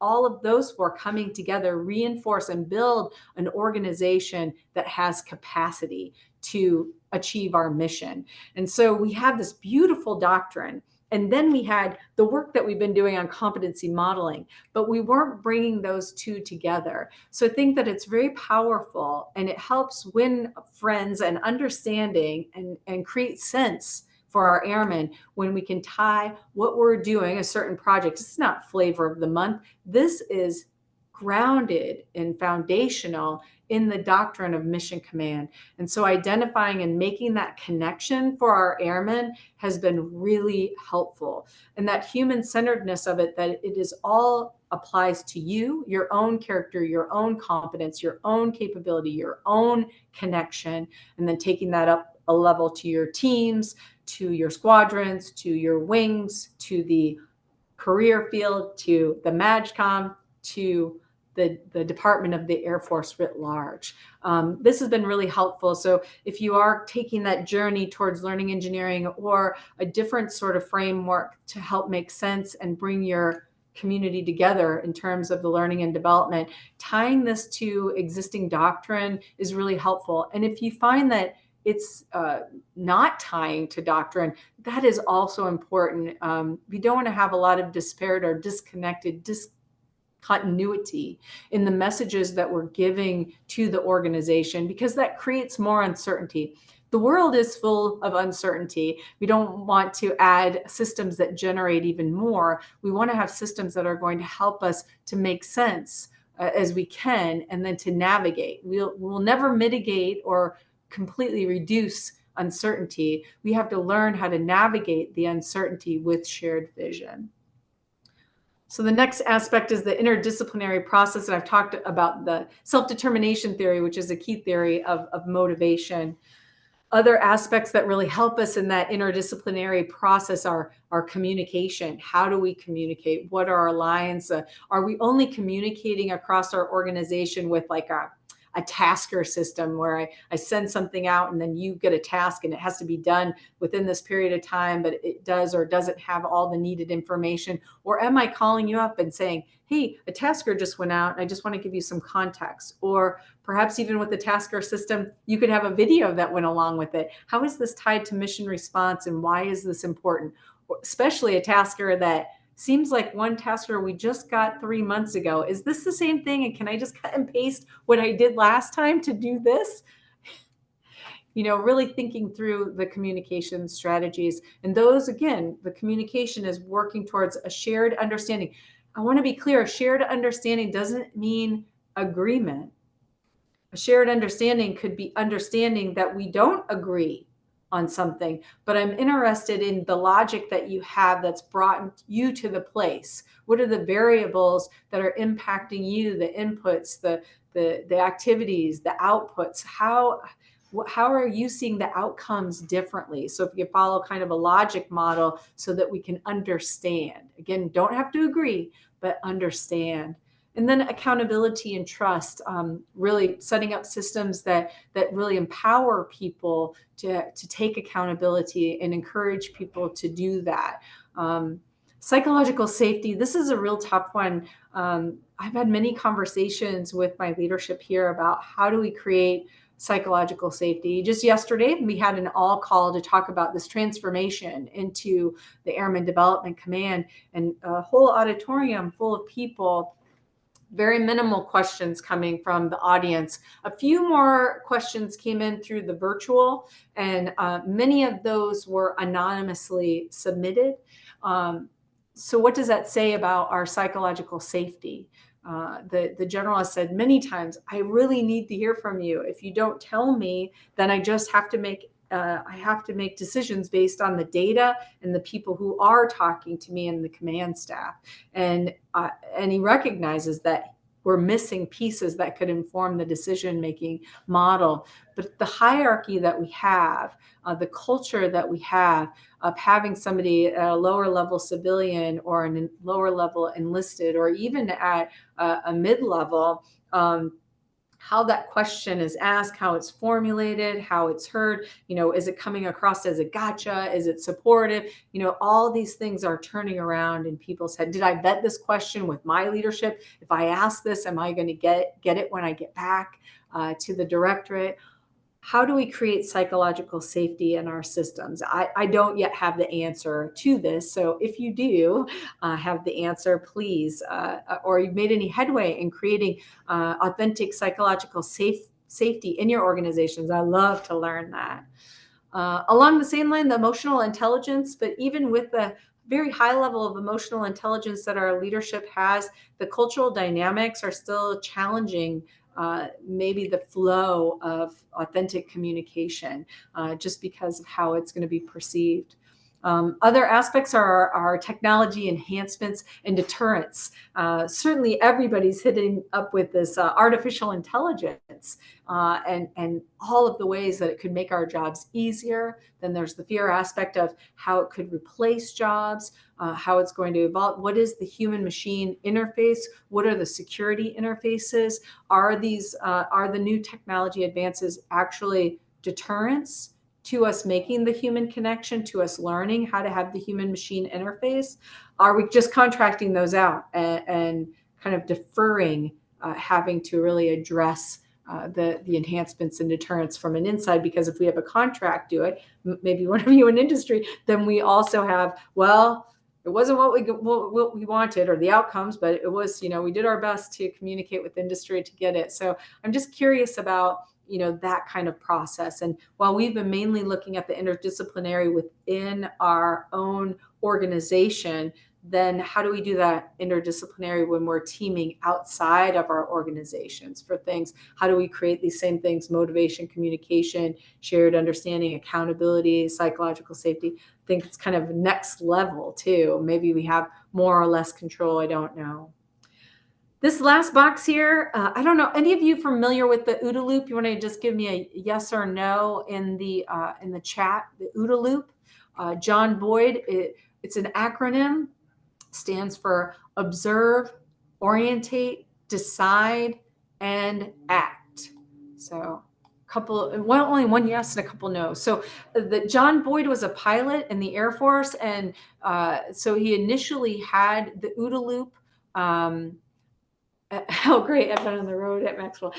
all of those 4 coming together reinforce and build an organization that has capacity to achieve our mission. And so we have this beautiful doctrine. And then we had the work that we've been doing on competency modeling, but we weren't bringing those 2 together. So I think that it's very powerful, and it helps win friends and understanding and create sense for our airmen when we can tie what we're doing, a certain project. It's not flavor of the month. This is grounded and foundational in the doctrine of Mission Command. And so identifying and making that connection for our airmen has been really helpful. And that human-centeredness of it, that it is all applies to you, your own character, your own competence, your own capability, your own connection, and then taking that up a level to your teams, to your squadrons, to your wings, to the career field, to the MAGCOM, to the Department of the Air Force writ large. This has been really helpful. So if you are taking that journey towards learning engineering or a different sort of framework to help make sense and bring your community together in terms of the learning and development, tying this to existing doctrine is really helpful. And if you find that it's not tying to doctrine, that is also important. We don't want to have a lot of disparate or disconnected discontinuity in the messages that we're giving to the organization, because that creates more uncertainty. The world is full of uncertainty. We don't want to add systems that generate even more. We want to have systems that are going to help us to make sense as we can, and then to navigate. We'll never mitigate or completely reduce uncertainty. We have to learn how to navigate the uncertainty with shared vision. So the next aspect is the interdisciplinary process. And I've talked about the self-determination theory, which is a key theory of motivation. Other aspects that really help us in that interdisciplinary process are our communication. How do we communicate? What are our lines? Are we only communicating across our organization with like a tasker system where I send something out and then you get a task and it has to be done within this period of time, but it does or doesn't have all the needed information? Or am I calling you up and saying, hey, a tasker just went out and I just want to give you some context? Or perhaps even with the tasker system, you could have a video that went along with it. How is this tied to mission response, and why is this important? Especially a tasker that seems like one tasker we just got 3 months ago. Is this the same thing? And can I just cut and paste what I did last time to do this? Really thinking through the communication strategies. And those, again, the communication is working towards a shared understanding. I want to be clear, shared understanding doesn't mean agreement. A shared understanding could be understanding that we don't agree on something, but I'm interested in the logic that you have that's brought you to the place. What are the variables that are impacting you, the inputs, the activities, the outputs? How are you seeing the outcomes differently? So if you follow kind of a logic model so that we can understand. Again, don't have to agree, but understand. And then accountability and trust, really setting up systems that really empower people to take accountability and encourage people to do that. Psychological safety, this is a real tough one. I've had many conversations with my leadership here about how do we create psychological safety. Just yesterday, we had an all call to talk about this transformation into the Airman Development Command, and a whole auditorium full of people. Very minimal questions coming from the audience. A few more questions came in through the virtual, and many of those were anonymously submitted. So what does that say about our psychological safety? The general has said many times, I really need to hear from you. If you don't tell me, then I just have to make decisions based on the data and the people who are talking to me and the command staff. And he recognizes that we're missing pieces that could inform the decision-making model. But the hierarchy that we have, the culture that we have of having somebody at a lower level civilian or a lower level enlisted, or even at a mid-level, how that question is asked, how it's formulated, how it's heard, is it coming across as a gotcha? Is it supportive? All these things are turning around in people's head. Did I vet this question with my leadership? If I ask this, am I going to get it when I get back to the directorate? How do we create psychological safety in our systems? I don't yet have the answer to this. So if you do have the answer, please, or you've made any headway in creating authentic psychological safety in your organizations, I love to learn that. Along the same line, the emotional intelligence, but even with the very high level of emotional intelligence that our leadership has, the cultural dynamics are still challenging maybe the flow of authentic communication, just because of how it's going to be perceived. Other aspects are our technology enhancements and deterrence. Certainly everybody's hitting up with this artificial intelligence and all of the ways that it could make our jobs easier. Then there's the fear aspect of how it could replace jobs, how it's going to evolve. What is the human machine interface? What are the security interfaces? Are the new technology advances actually deterrence to us making the human connection, to us learning how to have the human machine interface? Are we just contracting those out and kind of deferring having to really address the enhancements and deterrence from an inside? Because if we have a contract do it, maybe one of you in industry, then we also have, well, it wasn't what we wanted or the outcomes, but it was, we did our best to communicate with industry to get it. So I'm just curious about, that kind of process. And while we've been mainly looking at the interdisciplinary within our own organization, then how do we do that interdisciplinary when we're teaming outside of our organizations for things? How do we create these same things: motivation, communication, shared understanding, accountability, psychological safety? I think it's kind of next level too. Maybe we have more or less control. I don't know. This last box here, I don't know, any of you familiar with the OODA loop? You want to just give me a yes or no in the chat, the OODA loop? John Boyd, it's an acronym, stands for observe, orientate, decide, and act. So only one yes and a couple no. So John Boyd was a pilot in the Air Force, and so he initially had the OODA loop. Oh, great! I've been on the road at Maxwell.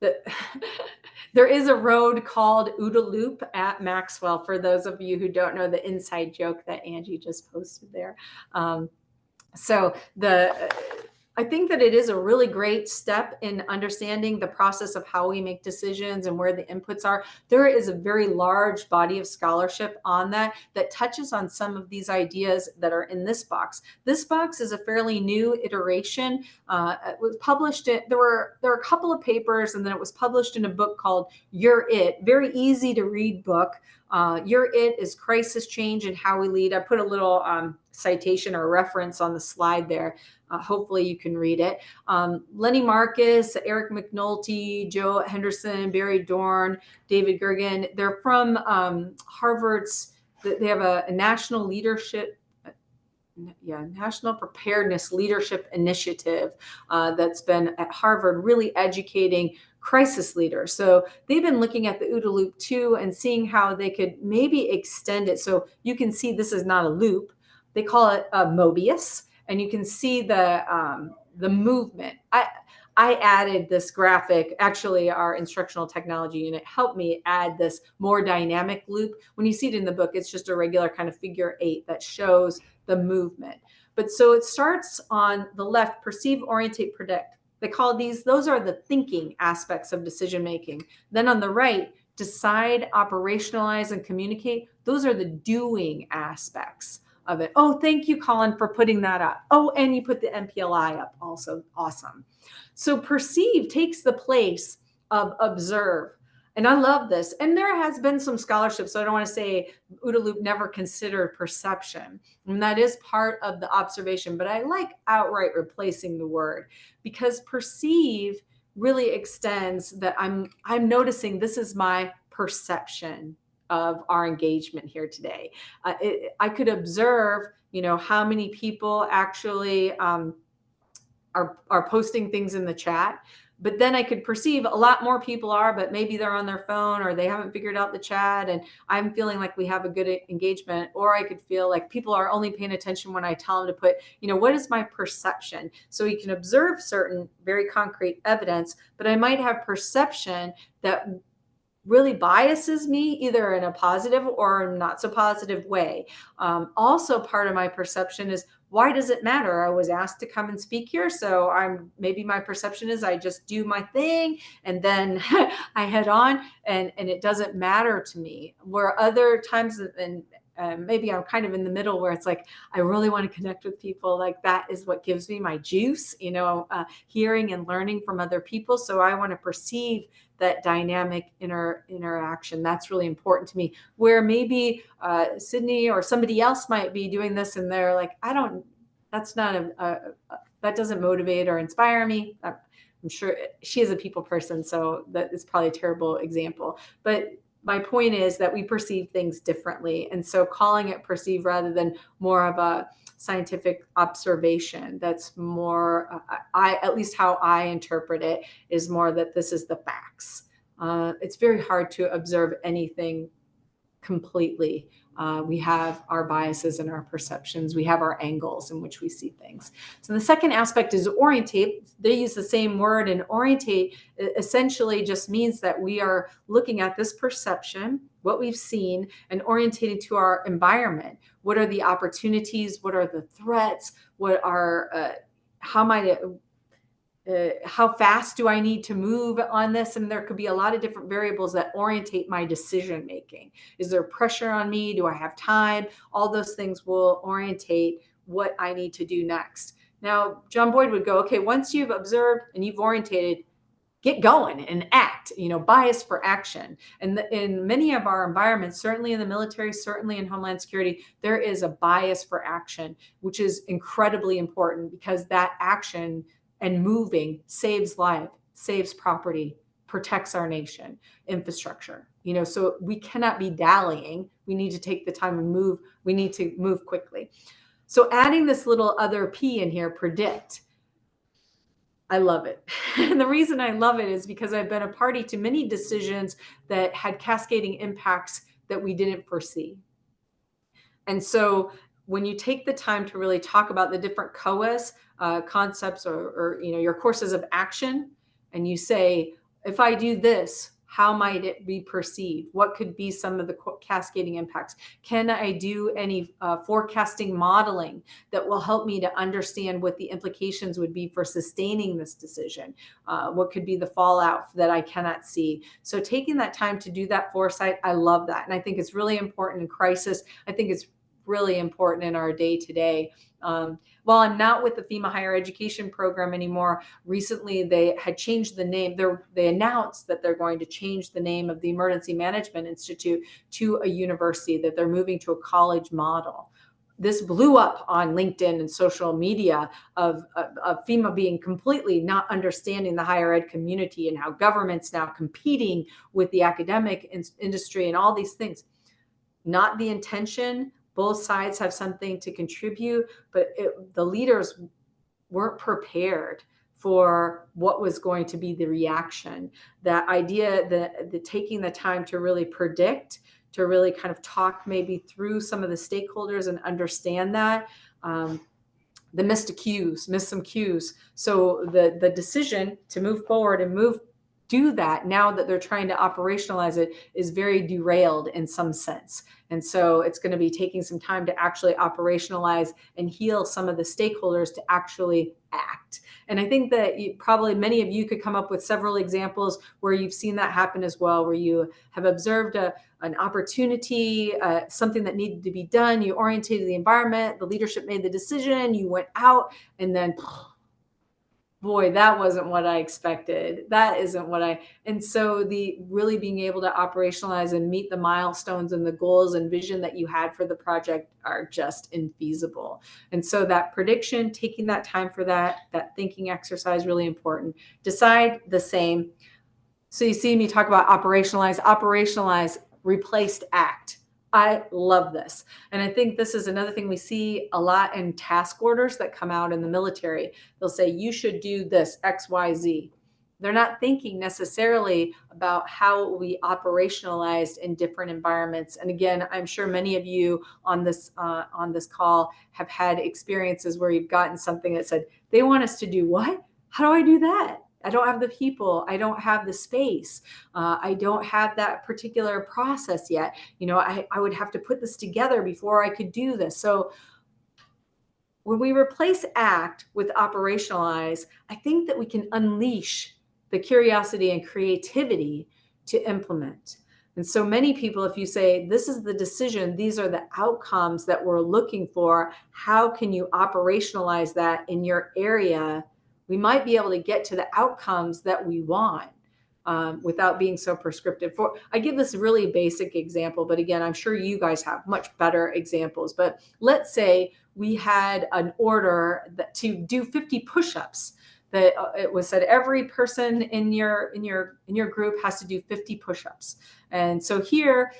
There is a road called OODA Loop at Maxwell, for those of you who don't know the inside joke that Angie just posted there. I think that it is a really great step in understanding the process of how we make decisions and where the inputs are. There is a very large body of scholarship on that touches on some of these ideas that are in this box. This box is a fairly new iteration. It was published. There were a couple of papers, and then it was published in a book called You're It. Very easy to read book. You're It is Crisis Change and How We Lead. I put a little citation or reference on the slide there. Hopefully you can read it. Lenny Marcus, Eric McNulty, Joe Henderson, Barry Dorn, David Gergen. They're from Harvard's. They have a national leadership, National Preparedness Leadership Initiative that's been at Harvard, really educating crisis leaders. So they've been looking at the OODA loop too and seeing how they could maybe extend it. So you can see this is not a loop. They call it a Mobius. And you can see the movement. I added this graphic. Actually, our instructional technology unit helped me add this more dynamic loop. When you see it in the book, it's just a regular kind of figure 8 that shows the movement. But so it starts on the left: perceive, orientate, predict. They call those are the thinking aspects of decision making. Then on the right, decide, operationalize, and communicate, those are the doing aspects of it. Oh, thank you, Colin, for putting that up. Oh, and you put the MPLI up also. Awesome. So perceive takes the place of observe. And I love this. And there has been some scholarship, so I don't want to say OODA loop never considered perception. And that is part of the observation, but I like outright replacing the word, because perceive really extends that I'm noticing this is my perception of our engagement here today. I could observe, how many people actually are posting things in the chat. But then I could perceive a lot more people are, but maybe they're on their phone or they haven't figured out the chat, and I'm feeling like we have a good engagement. Or I could feel like people are only paying attention when I tell them to put, what is my perception? So you can observe certain very concrete evidence, but I might have perception that really biases me either in a positive or not so positive way. Also, part of my perception is, why does it matter? I was asked to come and speak here, so maybe my perception is I just do my thing and then I head on, and it doesn't matter to me. Where other times, and maybe I'm kind of in the middle, where it's like I really want to connect with people. Like that is what gives me my juice, hearing and learning from other people. So I want to perceive that dynamic interaction. That's really important to me. Where maybe Sydney or somebody else might be doing this and they're like, that doesn't motivate or inspire me. I'm sure she is a people person, so that is probably a terrible example. But my point is that we perceive things differently. And so calling it perceive rather than more of a scientific observation, that's more, at least how I interpret it, is more that this is the facts. It's very hard to observe anything completely. We have our biases and our perceptions. We have our angles in which we see things. So the second aspect is orientate. They use the same word, and orientate essentially just means that we are looking at this perception, what we've seen, and orientating to our environment. What are the opportunities? What are the threats? What are, how fast do I need to move on this? And there could be a lot of different variables that orientate my decision making. Is there pressure on me? Do I have time? All those things will orientate what I need to do next. Now, John Boyd would go, okay, once you've observed and you've orientated, get going and act, bias for action. And in many of our environments, certainly in the military, certainly in Homeland Security, there is a bias for action, which is incredibly important, because that action and moving saves life, saves property, protects our nation, infrastructure. So we cannot be dallying. We need to take the time and move. We need to move quickly. So adding this little other P in here, predict, I love it. And the reason I love it is because I've been a party to many decisions that had cascading impacts that we didn't foresee. And so when you take the time to really talk about the different COAs, concepts, or your courses of action, and you say, if I do this, how might it be perceived? What could be some of the cascading impacts? Can I do any forecasting modeling that will help me to understand what the implications would be for sustaining this decision? What could be the fallout that I cannot see? So taking that time to do that foresight, I love that. And I think it's really important in crisis. I think it's really important in our day-to-day. While I'm not with the FEMA higher education program anymore, recently they had changed the name. They announced that they're going to change the name of the Emergency Management Institute to a university, that they're moving to a college model. This blew up on LinkedIn and social media of FEMA being completely not understanding the higher ed community, and how government's now competing with the academic industry and all these things. Not the intention. Both sides have something to contribute, but the leaders weren't prepared for what was going to be the reaction. That idea that the taking the time to really predict, to really kind of talk maybe through some of the stakeholders and understand that, the missed some cues. So the decision to move forward and do that now that they're trying to operationalize it is very derailed in some sense. And so it's going to be taking some time to actually operationalize and heal some of the stakeholders to actually act. And I think that probably many of you could come up with several examples where you've seen that happen as well, where you have observed an opportunity, something that needed to be done. You orientated the environment, the leadership made the decision, you went out, and then boy, that wasn't what I expected. That isn't what and so the really being able to operationalize and meet the milestones and the goals and vision that you had for the project are just infeasible. And so that prediction, taking that time for that thinking exercise, really important. Decide the same. So you see me talk about operationalize, replaced act. I love this. And I think this is another thing we see a lot in task orders that come out in the military. They'll say, you should do this, X, Y, Z. They're not thinking necessarily about how it will be operationalized in different environments. And again, I'm sure many of you on this call have had experiences where you've gotten something that said, they want us to do what? How do I do that? I don't have the people. I don't have the space. I don't have that particular process yet. I would have to put this together before I could do this. So when we replace act with operationalize, I think that we can unleash the curiosity and creativity to implement. And so many people, if you say, this is the decision, these are the outcomes that we're looking for, how can you operationalize that in your area? We might be able to get to the outcomes that we want without being so prescriptive. I give this really basic example, but again, I'm sure you guys have much better examples. But let's say we had an order to do 50 push-ups. That it was said every person in your group has to do 50 push-ups. And so here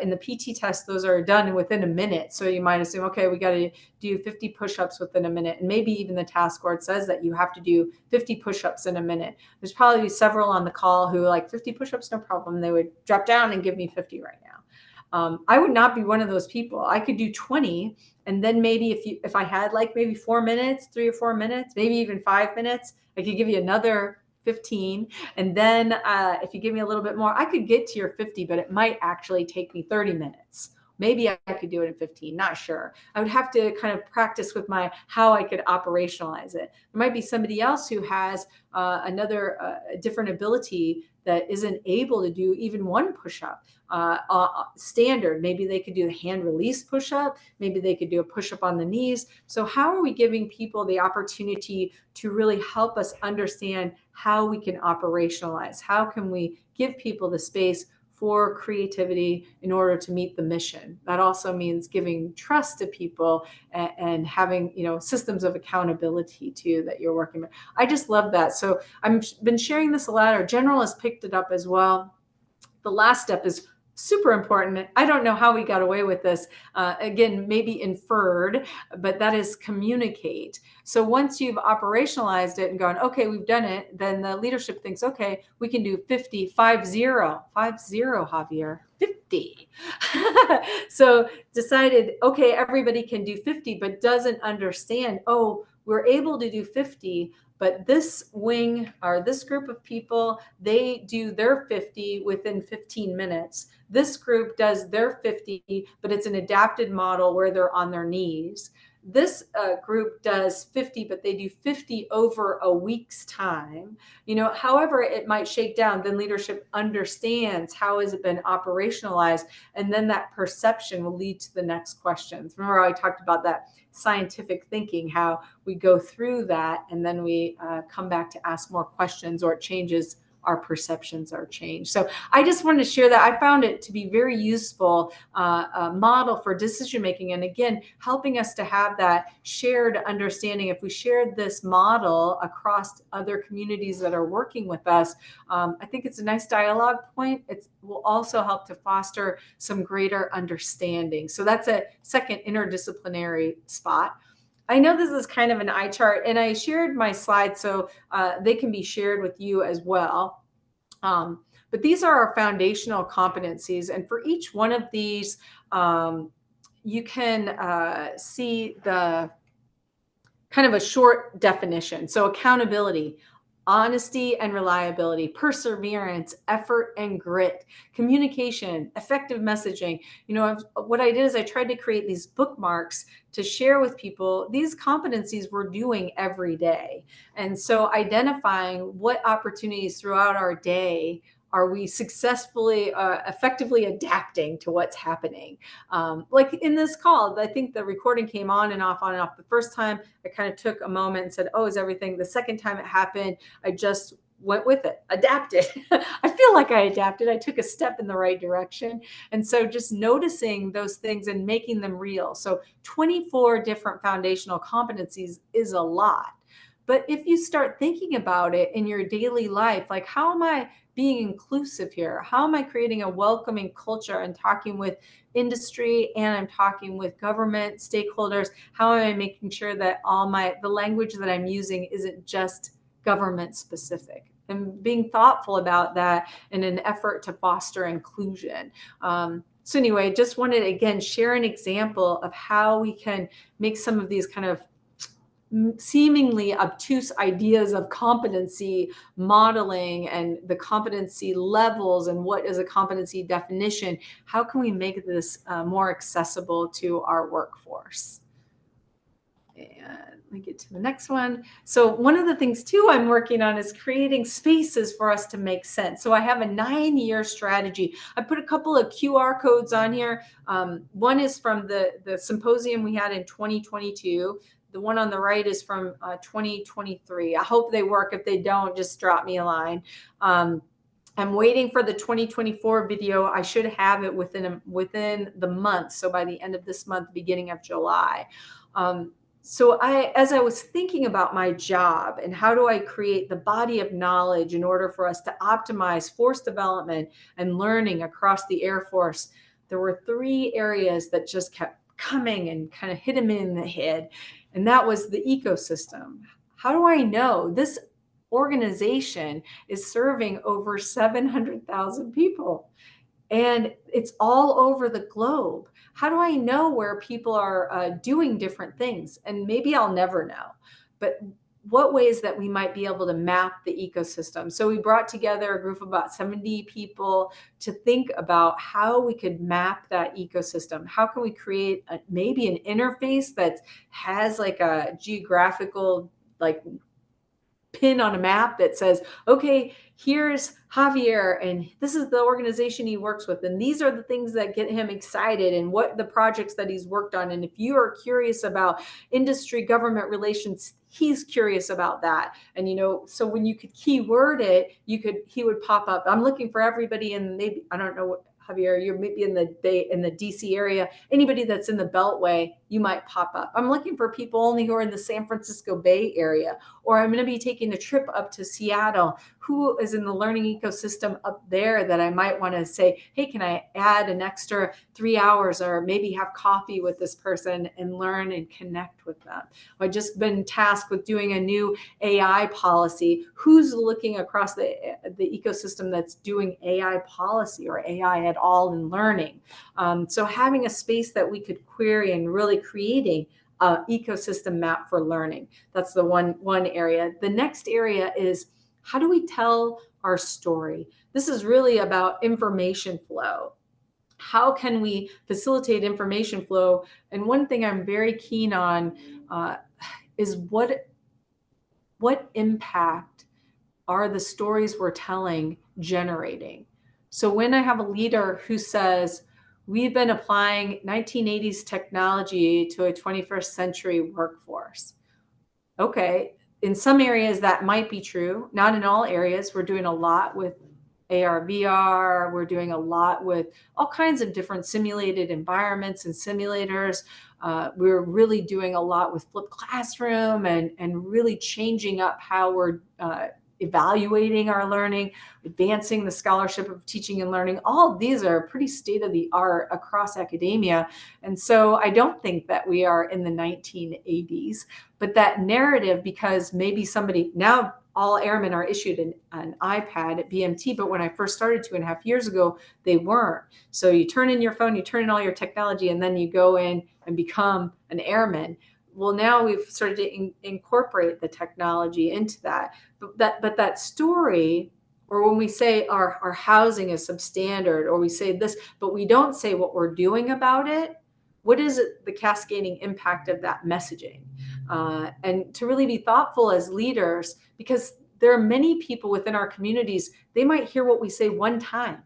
in the PT test, those are done within a minute. So you might assume, okay, we got to do 50 push-ups within a minute. And maybe even the task board says that you have to do 50 push-ups in a minute. There's probably several on the call who are like 50 push-ups, no problem. They would drop down and give me 50 right now. I would not be one of those people. I could do 20. And then maybe if I had like maybe 4 minutes, 3 or 4 minutes, maybe even 5 minutes, I could give you another 15. And then if you give me a little bit more, I could get to your 50, but it might actually take me 30 minutes. Maybe I could do it in 15, not sure. I would have to kind of practice with how I could operationalize it. There might be somebody else who has another different ability that isn't able to do even one push-up standard. Maybe they could do the hand release push-up. Maybe they could do a push-up on the knees. So how are we giving people the opportunity to really help us understand how we can operationalize? How can we give people the space for creativity in order to meet the mission? That also means giving trust to people and having, systems of accountability too that you're working with. I just love that. So I've been sharing this a lot. Our general has picked it up as well. The last step is super important. I don't know how we got away with this. Again, maybe inferred, but that is communicate. So once you've operationalized it and gone, okay, we've done it, then the leadership thinks, okay, we can do 50, 50, Javier, 50. So decided, okay, everybody can do 50, but doesn't understand, oh, we're able to do 50, but this wing or this group of people, they do their 50 within 15 minutes. This group does their 50, but it's an adapted model where they're on their knees. This group does 50, but they do 50 over a week's time. However it might shake down, then leadership understands how has it been operationalized, and then that perception will lead to the next questions. Remember how I talked about that scientific thinking, how we go through that and then we come back to ask more questions, or it changes, our perceptions are changed. So I just wanted to share that. I found it to be very useful model for decision making, and again, helping us to have that shared understanding. If we shared this model across other communities that are working with us, I think it's a nice dialogue point. It will also help to foster some greater understanding. So that's a second interdisciplinary spot. I know this is kind of an eye chart, and I shared my slides so they can be shared with you as well. But these are our foundational competencies. And for each one of these, you can see the kind of a short definition. So accountability. honesty and reliability, perseverance, effort and grit, communication, effective messaging. What I did is I tried to create these bookmarks to share with people these competencies we're doing every day. And so identifying what opportunities throughout our day are we successfully, effectively adapting to what's happening? Like in this call, I think the recording came on and off, on and off. The first time I kind of took a moment and said, oh, is everything? The second time it happened, I just went with it, adapted. I feel like I adapted. I took a step in the right direction. And so just noticing those things and making them real. So 24 different foundational competencies is a lot. But if you start thinking about it in your daily life, like, how am I being inclusive here? How am I creating a welcoming culture and talking with industry, and I'm talking with government stakeholders? How am I making sure that the language that I'm using isn't just government specific, and being thoughtful about that in an effort to foster inclusion? So anyway, just wanted to again share an example of how we can make some of these kind of seemingly obtuse ideas of competency modeling and the competency levels and what is a competency definition. How can we make this more accessible to our workforce? And let me get to the next one. So one of the things too I'm working on is creating spaces for us to make sense. So I have a 9-year strategy. I put a couple of QR codes on here. One is from the symposium we had in 2022. The one on the right is from 2023. I hope they work. If they don't, just drop me a line. I'm waiting for the 2024 video. I should have it within the month. So by the end of this month, beginning of July. So as I was thinking about my job and how do I create the body of knowledge in order for us to optimize force development and learning across the Air Force, there were 3 areas that just kept coming and kind of hit him in the head. And that was the ecosystem. How do I know this organization is serving over 700,000 people? And it's all over the globe. How do I know where people are doing different things? And maybe I'll never know, but what ways that we might be able to map the ecosystem. So we brought together a group of about 70 people to think about how we could map that ecosystem. How can we create maybe an interface that has like a geographical, like, pin on a map that says, okay, here's Javier, and this is the organization he works with, and these are the things that get him excited and what the projects that he's worked on. And if you are curious about industry government relations, he's curious about that. And so when you could keyword it, he would pop up. I'm looking for everybody in, maybe, I don't know what, Javier, you're maybe in the DC area. Anybody that's in the Beltway, you might pop up. I'm looking for people only who are in the San Francisco Bay Area, or I'm going to be taking a trip up to Seattle. Who is in the learning ecosystem up there that I might want to say, hey, can I add an extra 3 hours or maybe have coffee with this person and learn and connect with them? I've just been tasked with doing a new AI policy. Who's looking across the ecosystem that's doing AI policy or AI at all in learning? So having a space that we could query and really creating an ecosystem map for learning. That's the one area. The next area is, how do we tell our story? This is really about information flow. How can we facilitate information flow? And one thing I'm very keen on is what impact are the stories we're telling generating? So when I have a leader who says, we've been applying 1980s technology to a 21st century workforce. Okay, in some areas that might be true, not in all areas. We're doing a lot with AR, VR. We're doing a lot with all kinds of different simulated environments and simulators. We're really doing a lot with flipped classroom and really changing up how we're evaluating our learning, advancing the scholarship of teaching and learning. All of these are pretty state of the art across academia. And so I don't think that we are in the 1980s, but that narrative, because maybe somebody, now all airmen are issued an iPad at BMT, but when I first started 2.5 years ago, they weren't. So you turn in your phone, you turn in all your technology, and then you go in and become an airman. well, now we've started to incorporate the technology into that. But that story, or when we say our housing is substandard, or we say this, but we don't say what we're doing about it, what is it, the cascading impact of that messaging? And to really be thoughtful as leaders, because there are many people within our communities, they might hear what we say one time,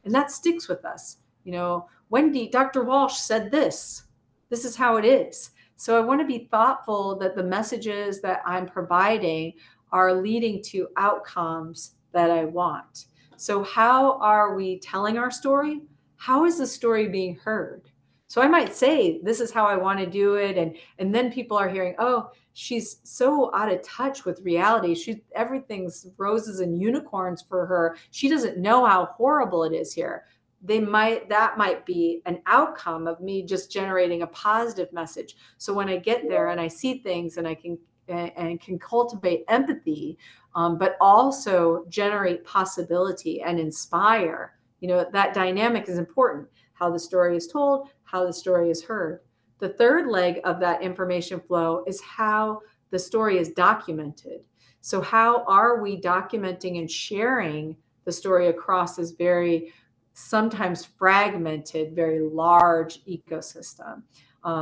and that sticks with us. You know, Wendy, Dr. Walsh said this. This is how it is. So I want to be thoughtful that the messages that I'm providing are leading to outcomes that I want. So how are we telling our story? How is the story being heard? So I might say, this is how I want to do it. And then people are hearing, oh, she's so out of touch with reality. Everything's roses and unicorns for her. She doesn't know how horrible it is here. That might be an outcome of me just generating a positive message. So when I get there and I see things and I can cultivate empathy, but also generate possibility and inspire, that dynamic is important. How the story is told, how the story is heard. The third leg of that information flow is how the story is documented. So how are we documenting and sharing the story across this very sometimes fragmented, very large ecosystem?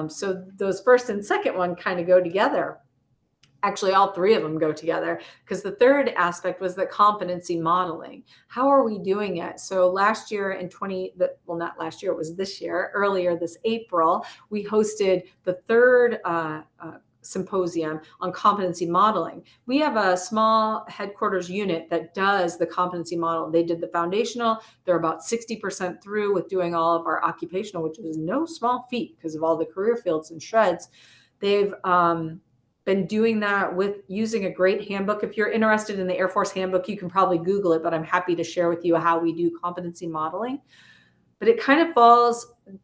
So those first and second one kind of go together. Actually, all three of them go together, because the third aspect was the competency modeling. How are we doing it? So last year not last year, it was this year, earlier this April, we hosted the third symposium on competency modeling. We have a small headquarters unit that does the competency model. They did the foundational. They're about 60% through with doing all of our occupational, which is no small feat because of all the career fields and shreds. They've been doing that with using a great handbook. If you're interested in the Air Force handbook, you can probably Google it, but I'm happy to share with you how we do competency modeling. But it kind of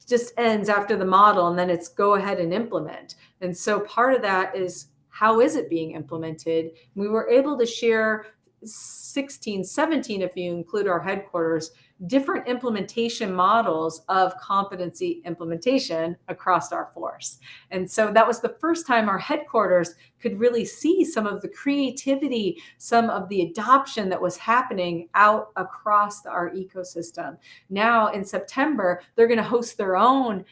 just ends after the model, and then it's go ahead and implement. And so part of that is, how is it being implemented? We were able to share 16, 17, if you include our headquarters, different implementation models of competency implementation across our force. And so that was the first time our headquarters could really see some of the creativity, some of the adoption that was happening out across our ecosystem. Now in September, they're going to host their own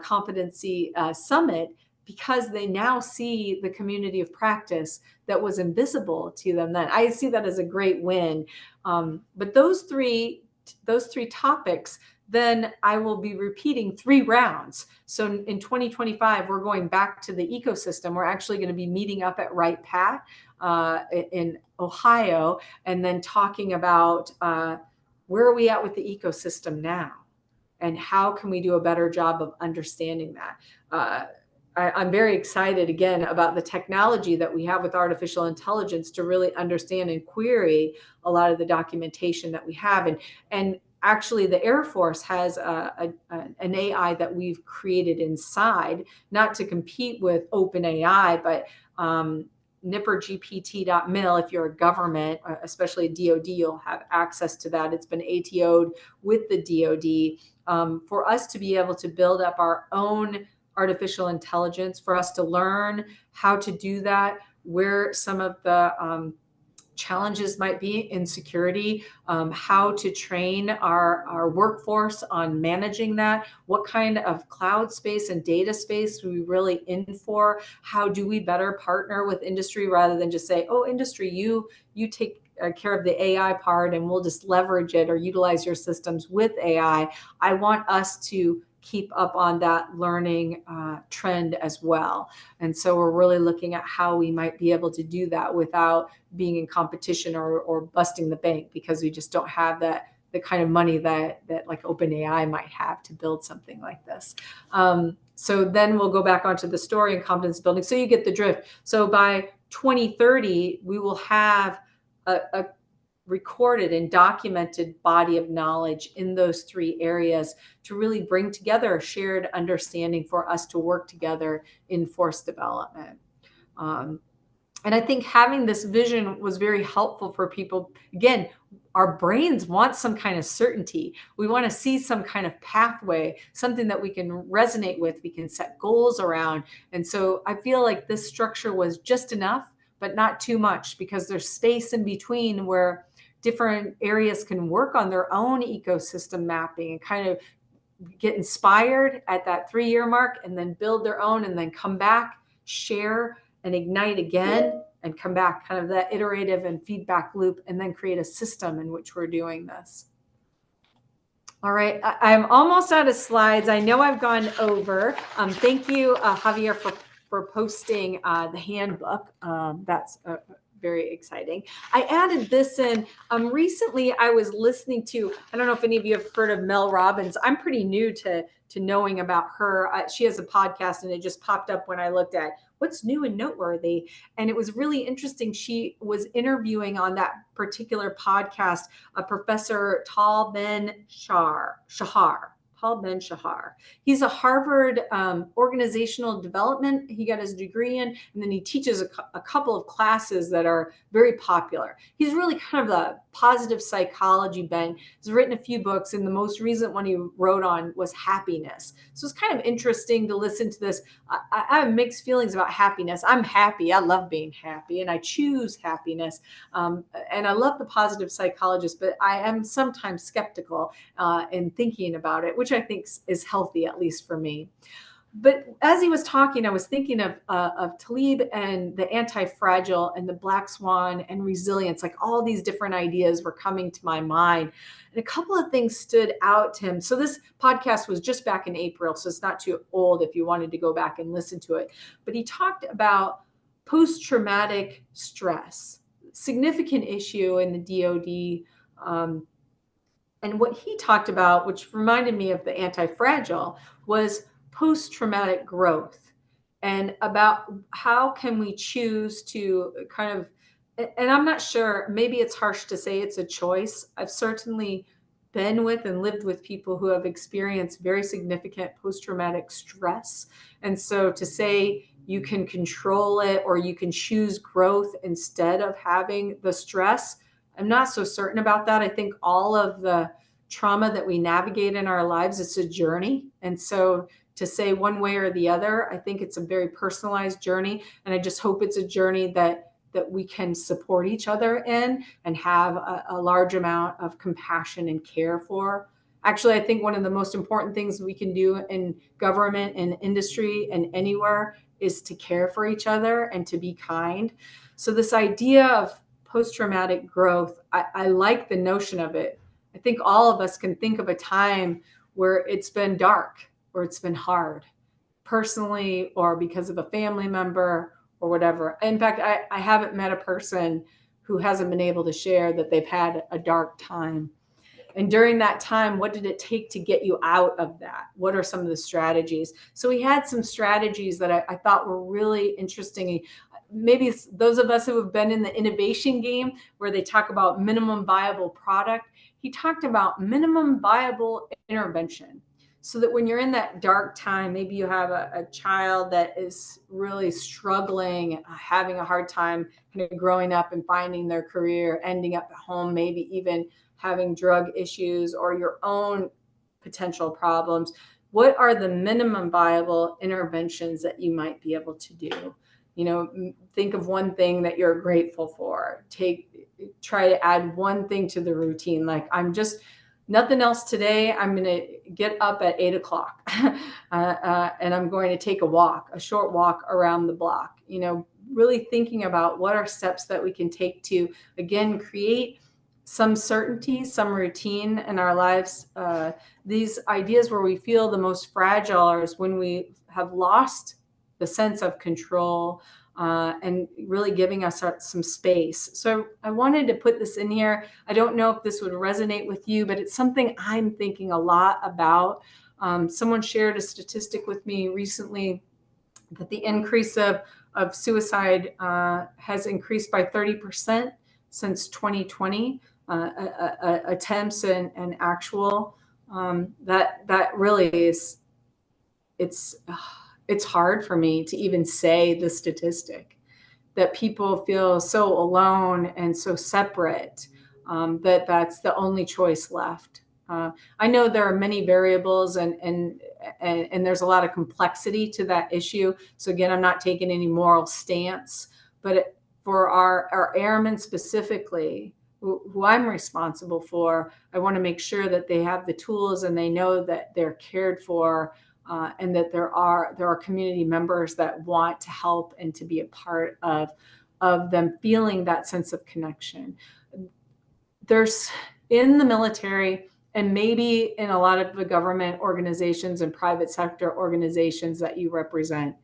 competency summit, because they now see the community of practice that was invisible to them then. I see that as a great win. But those three topics, then I will be repeating 3 rounds. So in 2025, we're going back to the ecosystem. We're actually going to be meeting up at Wright Pat in Ohio, and then talking about where are we at with the ecosystem now, and how can we do a better job of understanding that. I'm very excited again about the technology that we have with artificial intelligence to really understand and query a lot of the documentation that we have. And actually the Air Force has an AI that we've created inside, not to compete with OpenAI, but nippergpt.mil. If you're a government, especially a DoD, you'll have access to that. It's been ATO'd with the DoD for us to be able to build up our own artificial intelligence, for us to learn how to do that, where some of the challenges might be in security, how to train our workforce on managing that, what kind of cloud space and data space are we really in for, how do we better partner with industry rather than just say, oh, industry, you take care of the AI part and we'll just leverage it or utilize your systems with AI. I want us to keep up on that learning trend as well. And so we're really looking at how we might be able to do that without being in competition or busting the bank, because we just don't have the kind of money that like OpenAI might have to build something like this. So then we'll go back onto the story and competence building. So you get the drift. So by 2030, we will have a recorded and documented body of knowledge in those 3 areas to really bring together a shared understanding for us to work together in force development. And I think having this vision was very helpful for people. Again, our brains want some kind of certainty. We want to see some kind of pathway, something that we can resonate with, we can set goals around. And so I feel like this structure was just enough, but not too much, because there's space in between where different areas can work on their own ecosystem mapping and kind of get inspired at that 3-year mark and then build their own and then come back, share and ignite again and come back, kind of that iterative and feedback loop, and then create a system in which we're doing this. All right, I'm almost out of slides. I know I've gone over. Thank you, Javier, for posting the handbook. That's very exciting. I added this in. Recently, I was listening to, I don't know if any of you have heard of Mel Robbins. I'm pretty new to knowing about her. She has a podcast, and it just popped up when I looked at what's new and noteworthy. And it was really interesting. She was interviewing on that particular podcast Professor Tal Ben-Shahar. Tal Ben-Shahar. He's a Harvard organizational development. He got his degree in, and then he teaches a couple of classes that are very popular. He's really kind of a positive psychology bent. He's written a few books, and the most recent one he wrote on was happiness. So it's kind of interesting to listen to this. I have mixed feelings about happiness. I'm happy. I love being happy, and I choose happiness. And I love the positive psychologist, but I am sometimes skeptical in thinking about it, which I think is healthy, at least for me. But as he was talking, I was thinking of Taleb and the anti-fragile and the black swan and resilience. Like, all these different ideas were coming to my mind. And a couple of things stood out to him. So this podcast was just back in April, so it's not too old if you wanted to go back and listen to it. But he talked about post-traumatic stress, significant issue in the DoD. And what he talked about, which reminded me of the anti-fragile, was post-traumatic growth, and about how can we choose to kind of, and I'm not sure, maybe it's harsh to say it's a choice. I've certainly been with and lived with people who have experienced very significant post-traumatic stress. And so to say you can control it or you can choose growth instead of having the stress, I'm not so certain about that. I think all of the trauma that we navigate in our lives, it's a journey. And so to say one way or the other, I think it's a very personalized journey. And I just hope it's a journey that we can support each other in and have a large amount of compassion and care for. Actually, I think one of the most important things we can do in government and industry and anywhere is to care for each other and to be kind. So this idea of post-traumatic growth, I like the notion of it. I think all of us can think of a time where it's been dark, or it's been hard, personally, or because of a family member or whatever. In fact, I haven't met a person who hasn't been able to share that they've had a dark time. And during that time, what did it take to get you out of that? What are some of the strategies? So we had some strategies that I thought were really interesting. Maybe those of us who have been in the innovation game, where they talk about minimum viable product, he talked about minimum viable intervention. So that when you're in that dark time, maybe you have a child that is really struggling, having a hard time kind of growing up and finding their career, ending up at home, maybe even having drug issues or your own potential problems. What are the minimum viable interventions that you might be able to do? You know, think of one thing that you're grateful for. Try to add one thing to the routine. Like, I'm just nothing else today. I'm going to get up at 8 o'clock and I'm going to take a short walk around the block. You know, really thinking about what are steps that we can take to, again, create some certainty, some routine in our lives. These ideas where we feel the most fragile is when we have lost the sense of control, and really giving us some space. So I wanted to put this in here. I don't know if this would resonate with you, but it's something I'm thinking a lot about. Someone shared a statistic with me recently that the increase of suicide has increased by 30% since 2020, attempts and actual. That really is, it's hard for me to even say the statistic, that people feel so alone and so separate, that that's the only choice left. I know there are many variables and there's a lot of complexity to that issue. So again, I'm not taking any moral stance, but for our airmen specifically, who I'm responsible for, I want to make sure that they have the tools and they know that they're cared for, and that there are community members that want to help and to be a part of them feeling that sense of connection. There's in the military, and maybe in a lot of the government organizations and private sector organizations that you represent,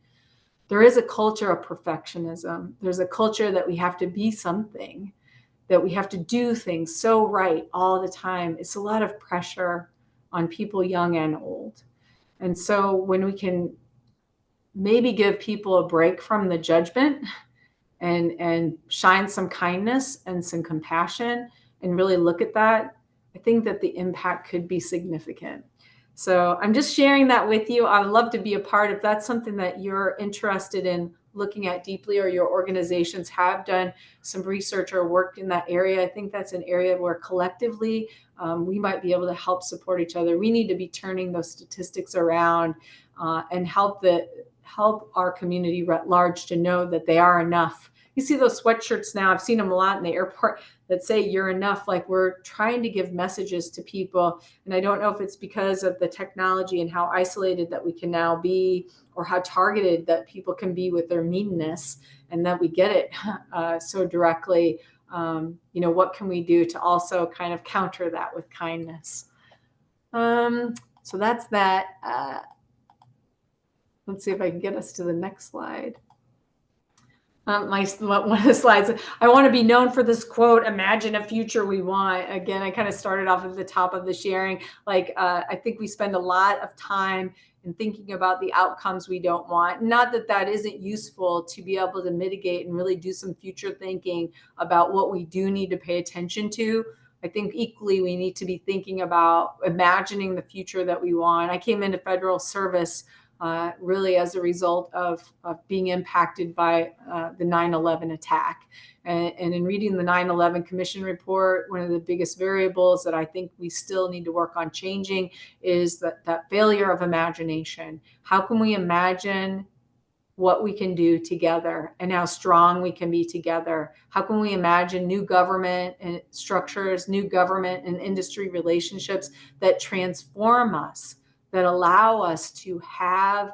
there is a culture of perfectionism. There's a culture that we have to be something, that we have to do things so right all the time. It's a lot of pressure on people young and old. And so when we can maybe give people a break from the judgment and shine some kindness and some compassion and really look at that, I think that the impact could be significant. So I'm just sharing that with you. I'd love to be a part. If that's something that you're interested in looking at deeply, or your organizations have done some research or worked in that area, I think that's an area where collectively we might be able to help support each other. We need to be turning those statistics around and help our community at large to know that they are enough. You see those sweatshirts now, I've seen them a lot in the airport, that say you're enough. Like, we're trying to give messages to people. And I don't know if it's because of the technology and how isolated that we can now be, or how targeted that people can be with their meanness, and that we get it so directly. What can we do to also kind of counter that with kindness? So that's that. Let's see if I can get us to the next slide. One of the slides, I want to be known for this quote, imagine a future we want. Again, I kind of started off at the top of the sharing. I think we spend a lot of time in thinking about the outcomes we don't want. Not that that isn't useful to be able to mitigate and really do some future thinking about what we do need to pay attention to. I think equally we need to be thinking about imagining the future that we want. I came into federal service really as a result of being impacted by the 9/11 attack. And in reading the 9/11 Commission report, one of the biggest variables that I think we still need to work on changing is that failure of imagination. How can we imagine what we can do together and how strong we can be together? How can we imagine new government and structures, new government and industry relationships that transform us, that allow us to have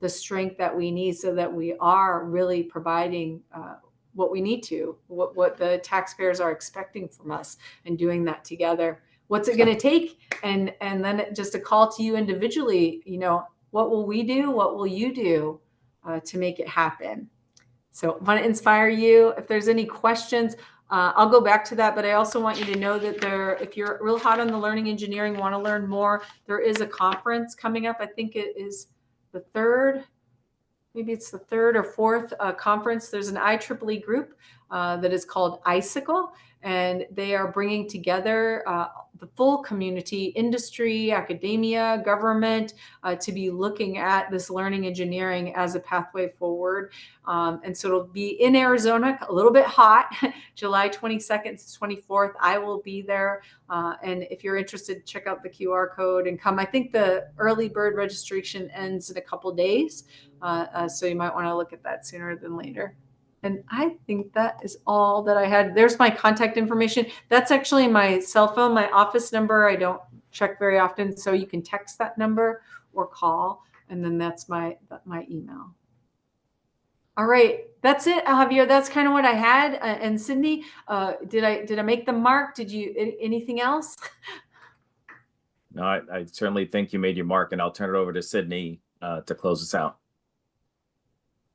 the strength that we need, so that we are really providing what we need to, what the taxpayers are expecting from us, and doing that together. What's it going to take? And then just a call to you individually, what will we do? What will you do to make it happen? So I want to inspire you. If there's any questions, I'll go back to that, but I also want you to know that if you're real hot on the learning engineering, want to learn more, there is a conference coming up. I think it is the third, maybe it's the third or fourth conference. There's an IEEE group that is called Icicle, and they are bringing together the full community, industry, academia, government, to be looking at this learning engineering as a pathway forward. And so it'll be in Arizona, a little bit hot, July 22nd to 24th. I will be there. And if you're interested, check out the QR code and come. I think the early bird registration ends in a couple days. So you might want to look at that sooner than later. And I think that is all that I had. There's my contact information. That's actually my cell phone, my office number. I don't check very often, so you can text that number or call. And then that's my email. All right, that's it, Javier. That's kind of what I had. And Sydney, did I make the mark? Did you anything else? No, I certainly think you made your mark, and I'll turn it over to Sydney to close us out.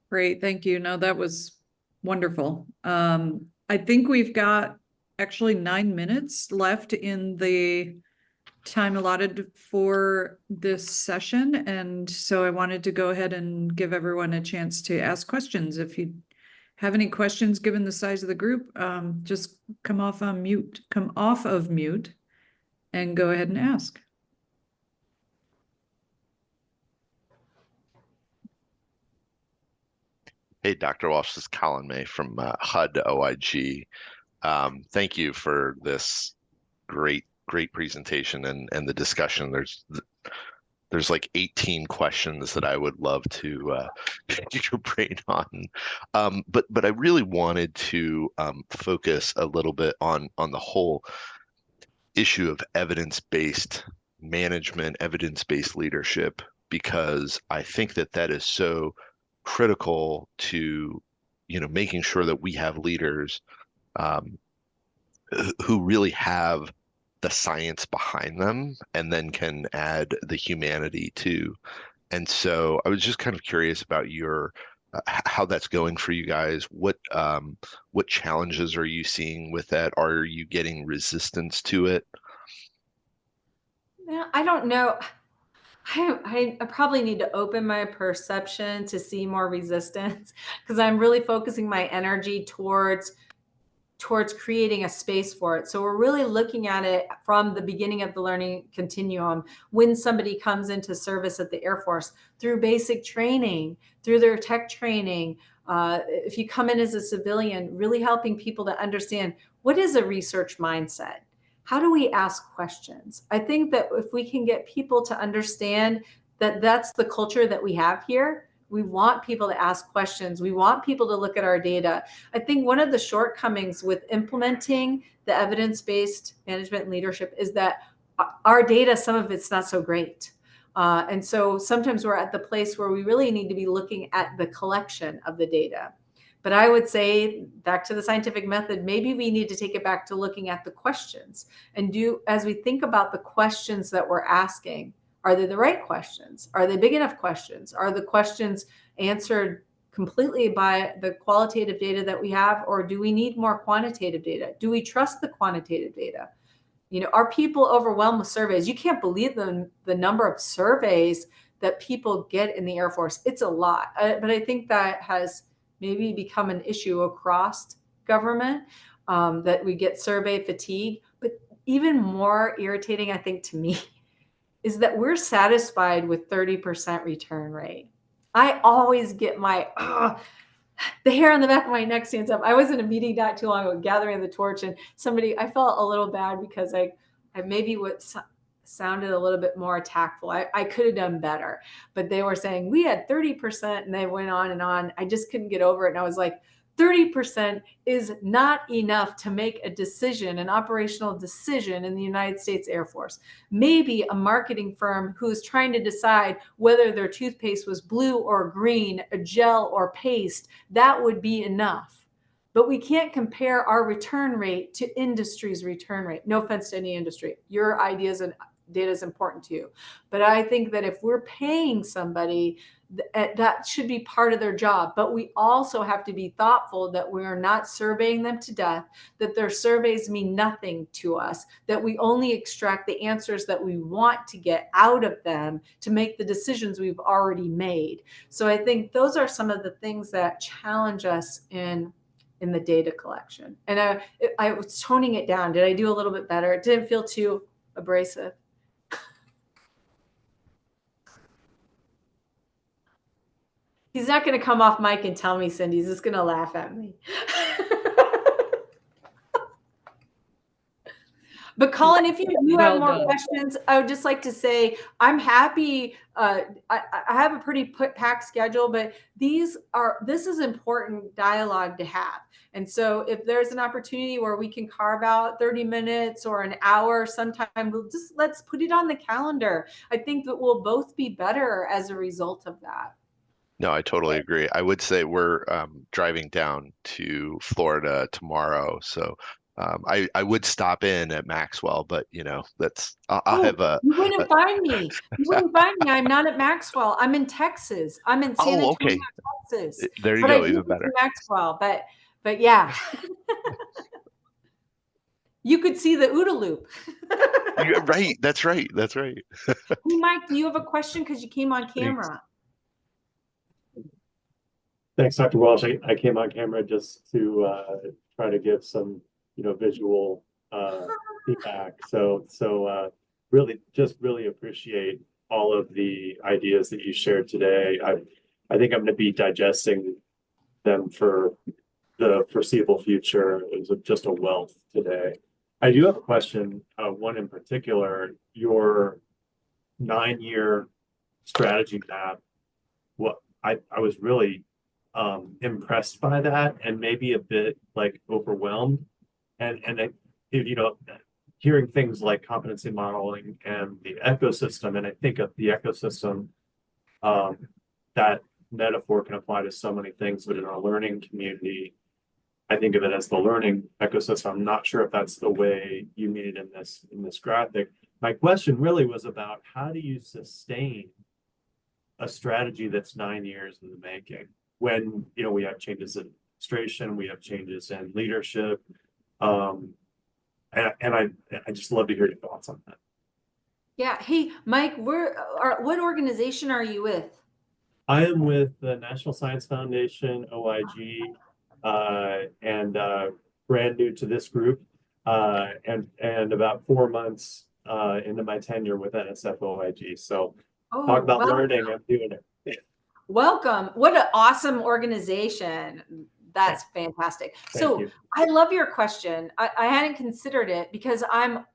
Great, thank you. No, that was wonderful. I think we've got actually 9 minutes left in the time allotted for this session. And so I wanted to go ahead and give everyone a chance to ask questions. If you have any questions, given the size of the group, just come off of mute and go ahead and ask. Hey, Dr. Walsh, this is Colin May from HUD OIG. Thank you for this great presentation and the discussion. There's like 18 questions that I would love to get your brain on. But I really wanted to focus a little bit on the whole issue of evidence-based management, evidence-based leadership, because I think that that is so critical to, making sure that we have leaders um, who really have the science behind them and then can add the humanity too. And so I was just kind of curious about your how that's going for you guys. What challenges are you seeing with that? Are you getting resistance to it? Yeah, I don't know. I probably need to open my perception to see more resistance because I'm really focusing my energy towards creating a space for it. So we're really looking at it from the beginning of the learning continuum when somebody comes into service at the Air Force through basic training, through their tech training. If you come in as a civilian, really helping people to understand what is a research mindset? How do we ask questions? I think that if we can get people to understand that that's the culture that we have here, we want people to ask questions. We want people to look at our data. I think one of the shortcomings with implementing the evidence-based management and leadership is that our data, some of it's not so great. And so sometimes we're at the place where we really need to be looking at the collection of the data. But I would say back to the scientific method, maybe we need to take it back to looking at the questions and as we think about the questions that we're asking, are they the right questions? Are they big enough questions? Are the questions answered completely by the qualitative data that we have, or do we need more quantitative data? Do we trust the quantitative data? Are people overwhelmed with surveys? You can't believe the number of surveys that people get in the Air Force. It's a lot. But I think that has maybe become an issue across government, that we get survey fatigue. But even more irritating, I think, to me, is that we're satisfied with 30% return rate. I always get the hair on the back of my neck stands up. I was in a meeting not too long ago, gathering the torch, and I felt a little bad because I maybe sounded a little bit more tactful. I could have done better, but they were saying we had 30%, and they went on and on. I just couldn't get over it. And I was like, 30% is not enough to make a decision, an operational decision in the United States Air Force. Maybe a marketing firm who's trying to decide whether their toothpaste was blue or green, a gel or paste, that would be enough. But we can't compare our return rate to industry's return rate. No offense to any industry. Your ideas and data is important to you. But I think that if we're paying somebody, that should be part of their job. But we also have to be thoughtful that we are not surveying them to death, that their surveys mean nothing to us, that we only extract the answers that we want to get out of them to make the decisions we've already made. So I think those are some of the things that challenge us in the data collection. And I was toning it down. Did I do a little bit better? It didn't feel too abrasive. He's not going to come off mic and tell me, Cindy. He's just going to laugh at me. But Colin, if you have more questions, I would just like to say I'm happy. I have a pretty packed schedule, but this is important dialogue to have. And so if there's an opportunity where we can carve out 30 minutes or an hour sometime, let's put it on the calendar. I think that we'll both be better as a result of that. No, I totally agree. I would say we're driving down to Florida tomorrow, so I would stop in at Maxwell, but I'll have a. You wouldn't find me. You wouldn't find me. I'm not at Maxwell. I'm in Texas. I'm in San Antonio, okay. Texas. There you go, even better. Maxwell, but yeah. You could see the OODA loop. You're right. That's right. That's right. Hey, Mike, do you have a question? Because you came on camera. Thanks, Dr. Walsh. I came on camera just to try to give some, visual feedback. So really appreciate all of the ideas that you shared today. I think I'm going to be digesting them for the foreseeable future. It was just a wealth today. I do have a question, one in particular, your 9-year strategy map. What I was really impressed by that, and maybe a bit like overwhelmed. And you know, hearing things like competency modeling and the ecosystem, and I think of the ecosystem, that metaphor can apply to so many things, but in our learning community, I think of it as the learning ecosystem. I'm not sure if that's the way you mean it in this graphic. My question really was about how do you sustain a strategy that's 9 years in the making when, you know, we have changes in administration, we have changes in leadership, and I just love to hear your thoughts on that. Yeah. Hey, Mike, what organization are you with? I am with the National Science Foundation, OIG, and brand new to this group, and about 4 months into my tenure with NSF OIG. So talk about learning, I'm doing it. Welcome. What an awesome organization. That's fantastic. Thank you. I love your question. I hadn't considered it because I'm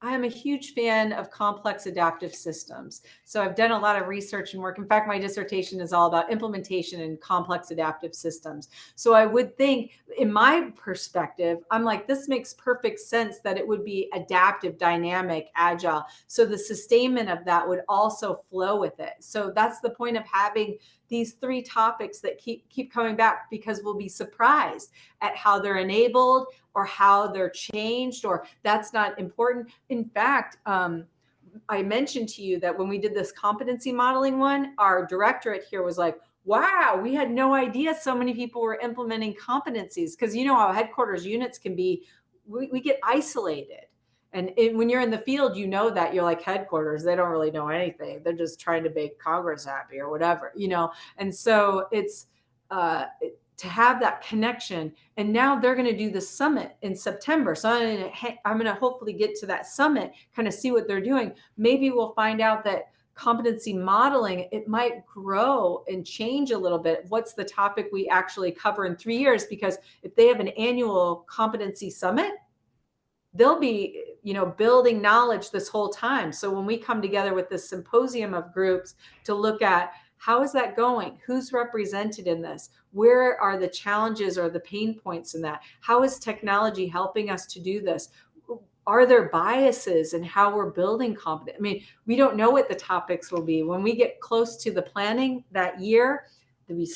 a huge fan of complex adaptive systems. So I've done a lot of research and work. In fact, my dissertation is all about implementation in complex adaptive systems. So I would think, in my perspective, I'm like, this makes perfect sense that it would be adaptive, dynamic, agile. So the sustainment of that would also flow with it. So that's the point of having these 3 topics that keep coming back, because we'll be surprised at how they're enabled or how they're changed, or that's not important. In fact, I mentioned to you that when we did this competency modeling one, our directorate here was like, wow, we had no idea so many people were implementing competencies, because you know how headquarters units can be, we get isolated. And when you're in the field, you know that you're like headquarters, they don't really know anything. They're just trying to make Congress happy or whatever, you know? And so it's to have that connection. And now they're going to do the summit in September. So I'm going to hopefully get to that summit, kind of see what they're doing. Maybe we'll find out that competency modeling, it might grow and change a little bit. What's the topic we actually cover in 3 years? Because if they have an annual competency summit, they'll be, you know, building knowledge this whole time. So when we come together with this symposium of groups to look at how is that going? Who's represented in this? Where are the challenges or the pain points in that? How is technology helping us to do this? Are there biases in how we're building competence? I mean, we don't know what the topics will be. When we get close to the planning that year, we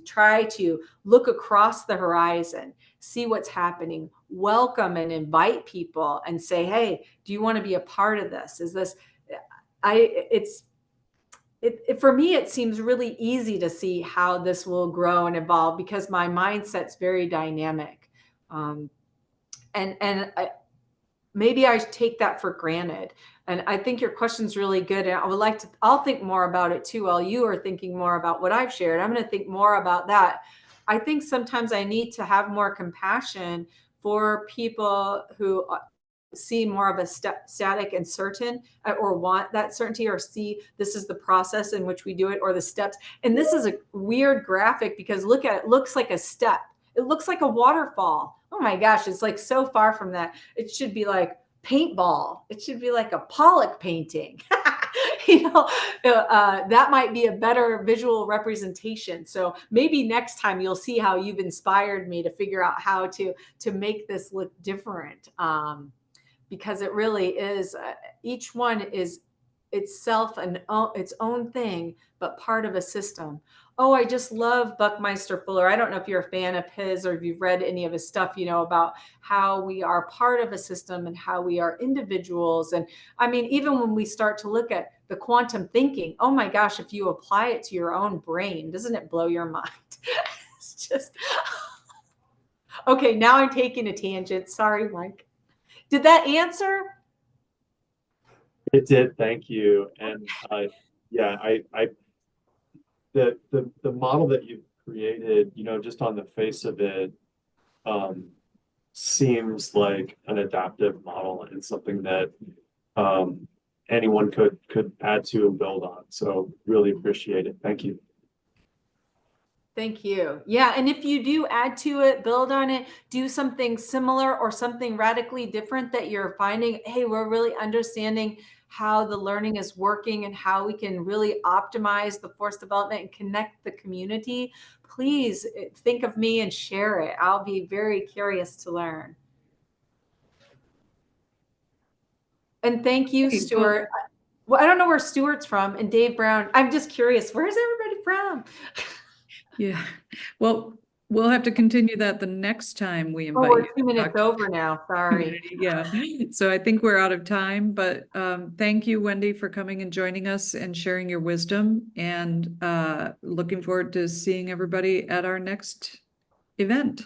try to look across the horizon, see what's happening, welcome and invite people and say, hey, do you want to be a part of this? Is this, for me, it seems really easy to see how this will grow and evolve because my mindset's very dynamic. Maybe I take that for granted. And I think your question's really good. And I would like to, I'll think more about it too, while you are thinking more about what I've shared. I'm going to think more about that. I think sometimes I need to have more compassion for people who see more of a static and certain, or want that certainty, or see this is the process in which we do it, or the steps. And this is a weird graphic because look at it, it looks like a step. It looks like a waterfall. Oh my gosh, it's like so far from that. It should be like paintball. It should be like a Pollock painting. You know, that might be a better visual representation. So maybe next time you'll see how you've inspired me to figure out how to make this look different. Because it really is, each one is itself its own thing, but part of a system. Oh, I just love Buckminster Fuller. I don't know if you're a fan of his or if you've read any of his stuff, you know, about how we are part of a system and how we are individuals. And I mean, even when we start to look at the quantum thinking, oh my gosh, if you apply it to your own brain, doesn't it blow your mind? It's just, okay, now I'm taking a tangent. Sorry, Mike. Did that answer? It did, thank you. And yeah, the model that you've created, you know, just on the face of it, seems like an adaptive model and something that anyone could add to and build on. So really appreciate it. Thank you. Thank you. Yeah, and if you do add to it, build on it, do something similar or something radically different that you're finding, hey, we're really understanding how the learning is working and how we can really optimize the force development and connect the community, please think of me and share it. I'll be very curious to learn. And thank you, Great. Stuart. Well, I don't know where Stuart's from, and Dave Brown. I'm just curious, where's everybody from? Yeah, well, we'll have to continue that the next time we Oh, invite we're you. 2 minutes over now. Sorry. Yeah, so I think we're out of time, but thank you, Wendy, for coming and joining us and sharing your wisdom, and looking forward to seeing everybody at our next event.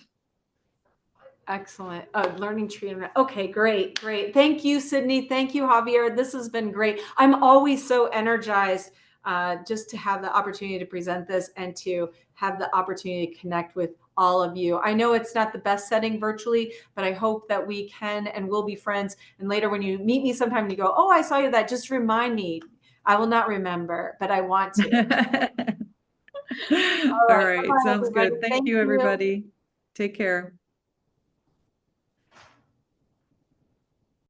Excellent. Learning tree. Okay, great, great. Thank you, Sydney. Thank you, Javier. This has been great. I'm always so energized just to have the opportunity to present this and to have the opportunity to connect with all of you. I know it's not the best setting virtually, but I hope that we can and will be friends. And later when you meet me sometime, you go, oh, I saw you that. Just remind me. I will not remember, but I want to. All right, Bye, sounds everybody. good. Thank Thank you, you. everybody. Take care.